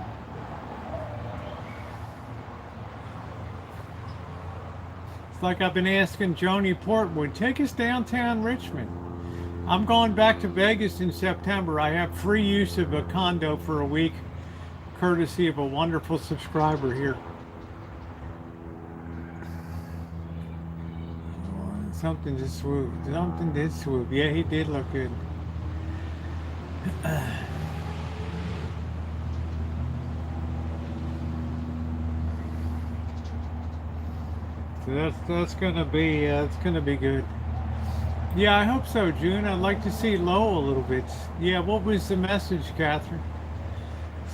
It's like I've been asking Joni Portwood, take us downtown Richmond. I'm going back to Vegas in September. I have free use of a condo for a week, courtesy of a wonderful subscriber here. Something to swoop. Something did swoop. Yeah, he did look good. So that's gonna be good. Yeah, I hope so, June. I'd like to see Lowell a little bit. Yeah, what was the message, Catherine?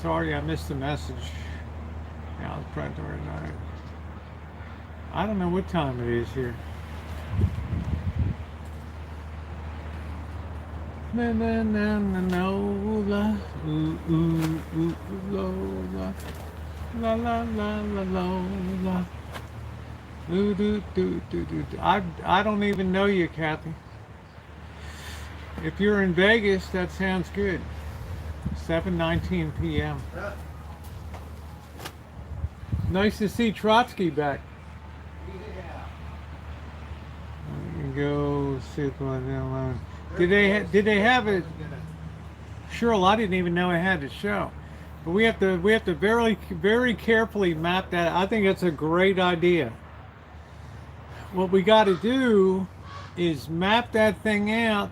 Sorry, I missed the message. Yeah, it's predatory night. I don't know what time it is here. Na na na na no la ooh ooh ooh Lola la la la la Lola. Ooh, do, do, do, do, do. I don't even know you, Kathy. If you're in Vegas, that sounds good. 7:19 p.m. Nice to see Trotsky back. You can go sit on them alone. Did they have it? Cheryl, I didn't even know I had a show. But we have to very carefully map that. I think it's a great idea. What we got to do is map that thing out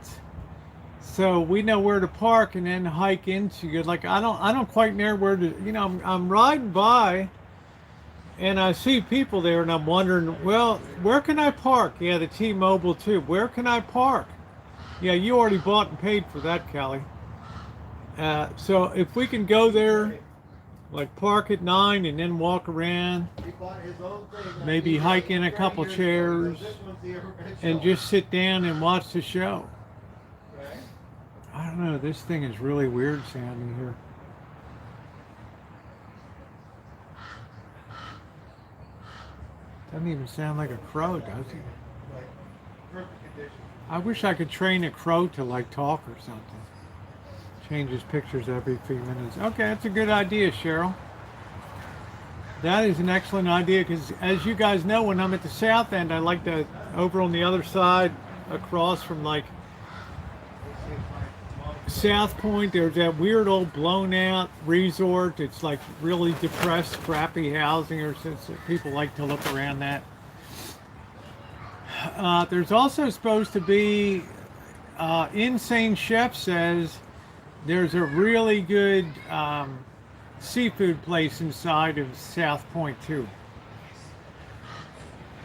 so we know where to park and then hike into it. Like I don't quite know where to. I'm riding by and I see people there and I'm wondering, well, where can I park? Yeah, the T-Mobile too. Where can I park? Yeah, you already bought and paid for that, Kelly. So if we can go there, like park at 9 and then walk around, maybe hike in a couple chairs and just sit down and watch the show. I don't know, this thing is really weird sounding here. Doesn't even sound like a crow, does it? I wish I could train a crow to like talk or something. Changes pictures every few minutes. Okay, that's a good idea, Cheryl. That is an excellent idea because as you guys know, when I'm at the south end, I like to, over on the other side, across from like South Point, there's that weird old blown out resort. It's like really depressed, crappy housing, or since people like to look around that. There's also supposed to be, Insane Chef says, there's a really good seafood place inside of South Point too.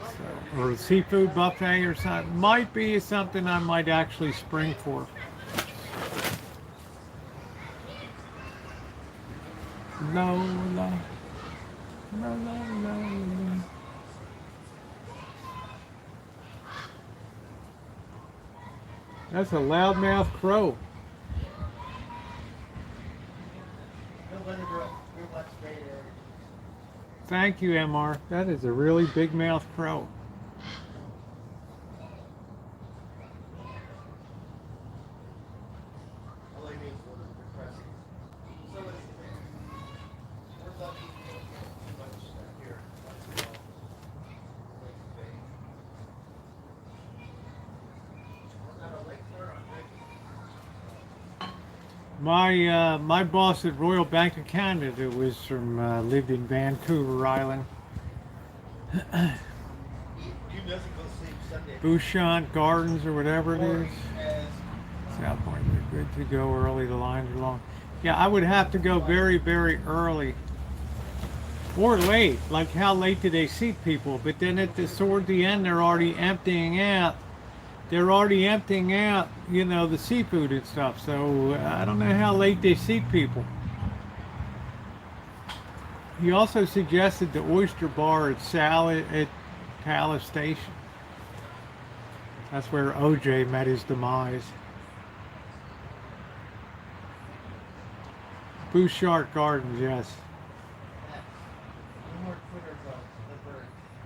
So, or a seafood buffet or something. Might be something I might actually spring for. Lola. La, la, la, la. That's a loudmouth crow. Thank you, MR. That is a really big mouth crow. My boss at Royal Bank of Canada was from lived in Vancouver Island. Bouchant Gardens or whatever it is. South Point, we're good to go early. The lines are long. Yeah, I would have to go very, very early or late. Like how late do they seat people? But then toward the end, they're already emptying out. They're already emptying out, the seafood and stuff. So I don't know how late they seat people. He also suggested the oyster bar at Palace Station. That's where OJ met his demise. Bouchard Gardens, yes.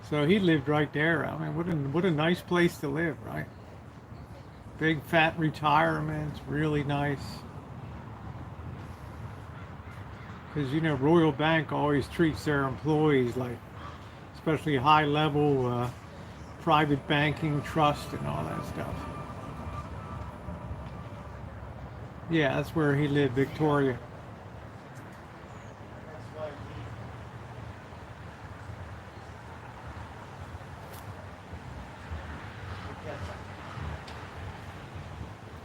So he lived right there. I mean, what a nice place to live, right? Big fat retirement, really nice. Because Royal Bank always treats their employees like, especially high level private banking, trust, and all that stuff. Yeah, that's where he lived, Victoria.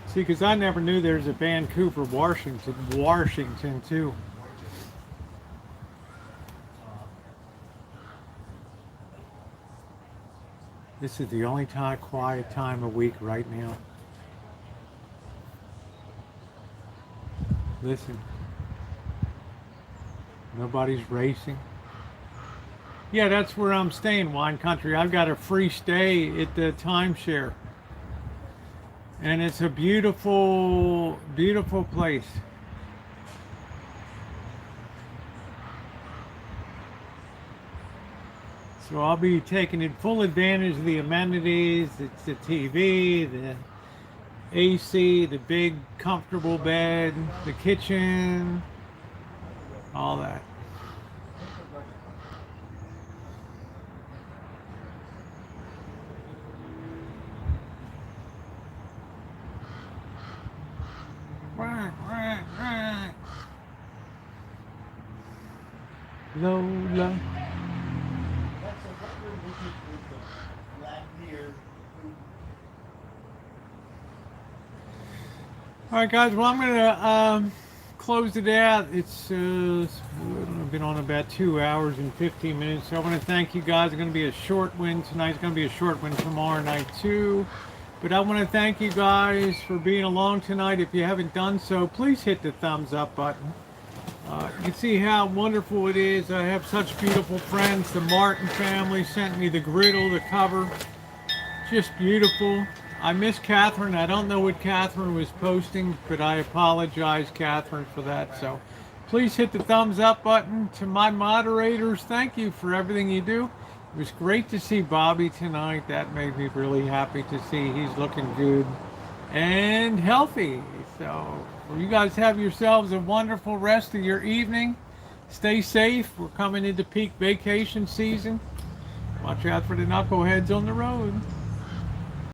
See, because I never knew there's a Vancouver, Washington too. This is the only quiet time of week right now. Listen. Nobody's racing. Yeah, that's where I'm staying, Wine Country. I've got a free stay at the timeshare. And it's a beautiful, beautiful place. So I'll be taking full advantage of the amenities. It's the TV, the AC, the big comfortable bed, the kitchen, all that. Lola. All right, guys. Well, I'm gonna close it out. It's been on about 2 hours and 15 minutes. So I want to thank you guys. It's going to be a short one tonight. It's going to be a short one tomorrow night too. But I want to thank you guys for being along tonight. If you haven't done so, please hit the thumbs up button. You can see how wonderful it is. I have such beautiful friends. The Martin family sent me the griddle, the cover. Just beautiful. I miss Catherine. I don't know what Catherine was posting, but I apologize, Catherine, for that. So please hit the thumbs up button. To my moderators, thank you for everything you do. It was great to see Bobby tonight. That made me really happy to see he's looking good and healthy. So you guys have yourselves a wonderful rest of your evening. Stay safe. We're coming into peak vacation season. Watch out for the knuckleheads on the road.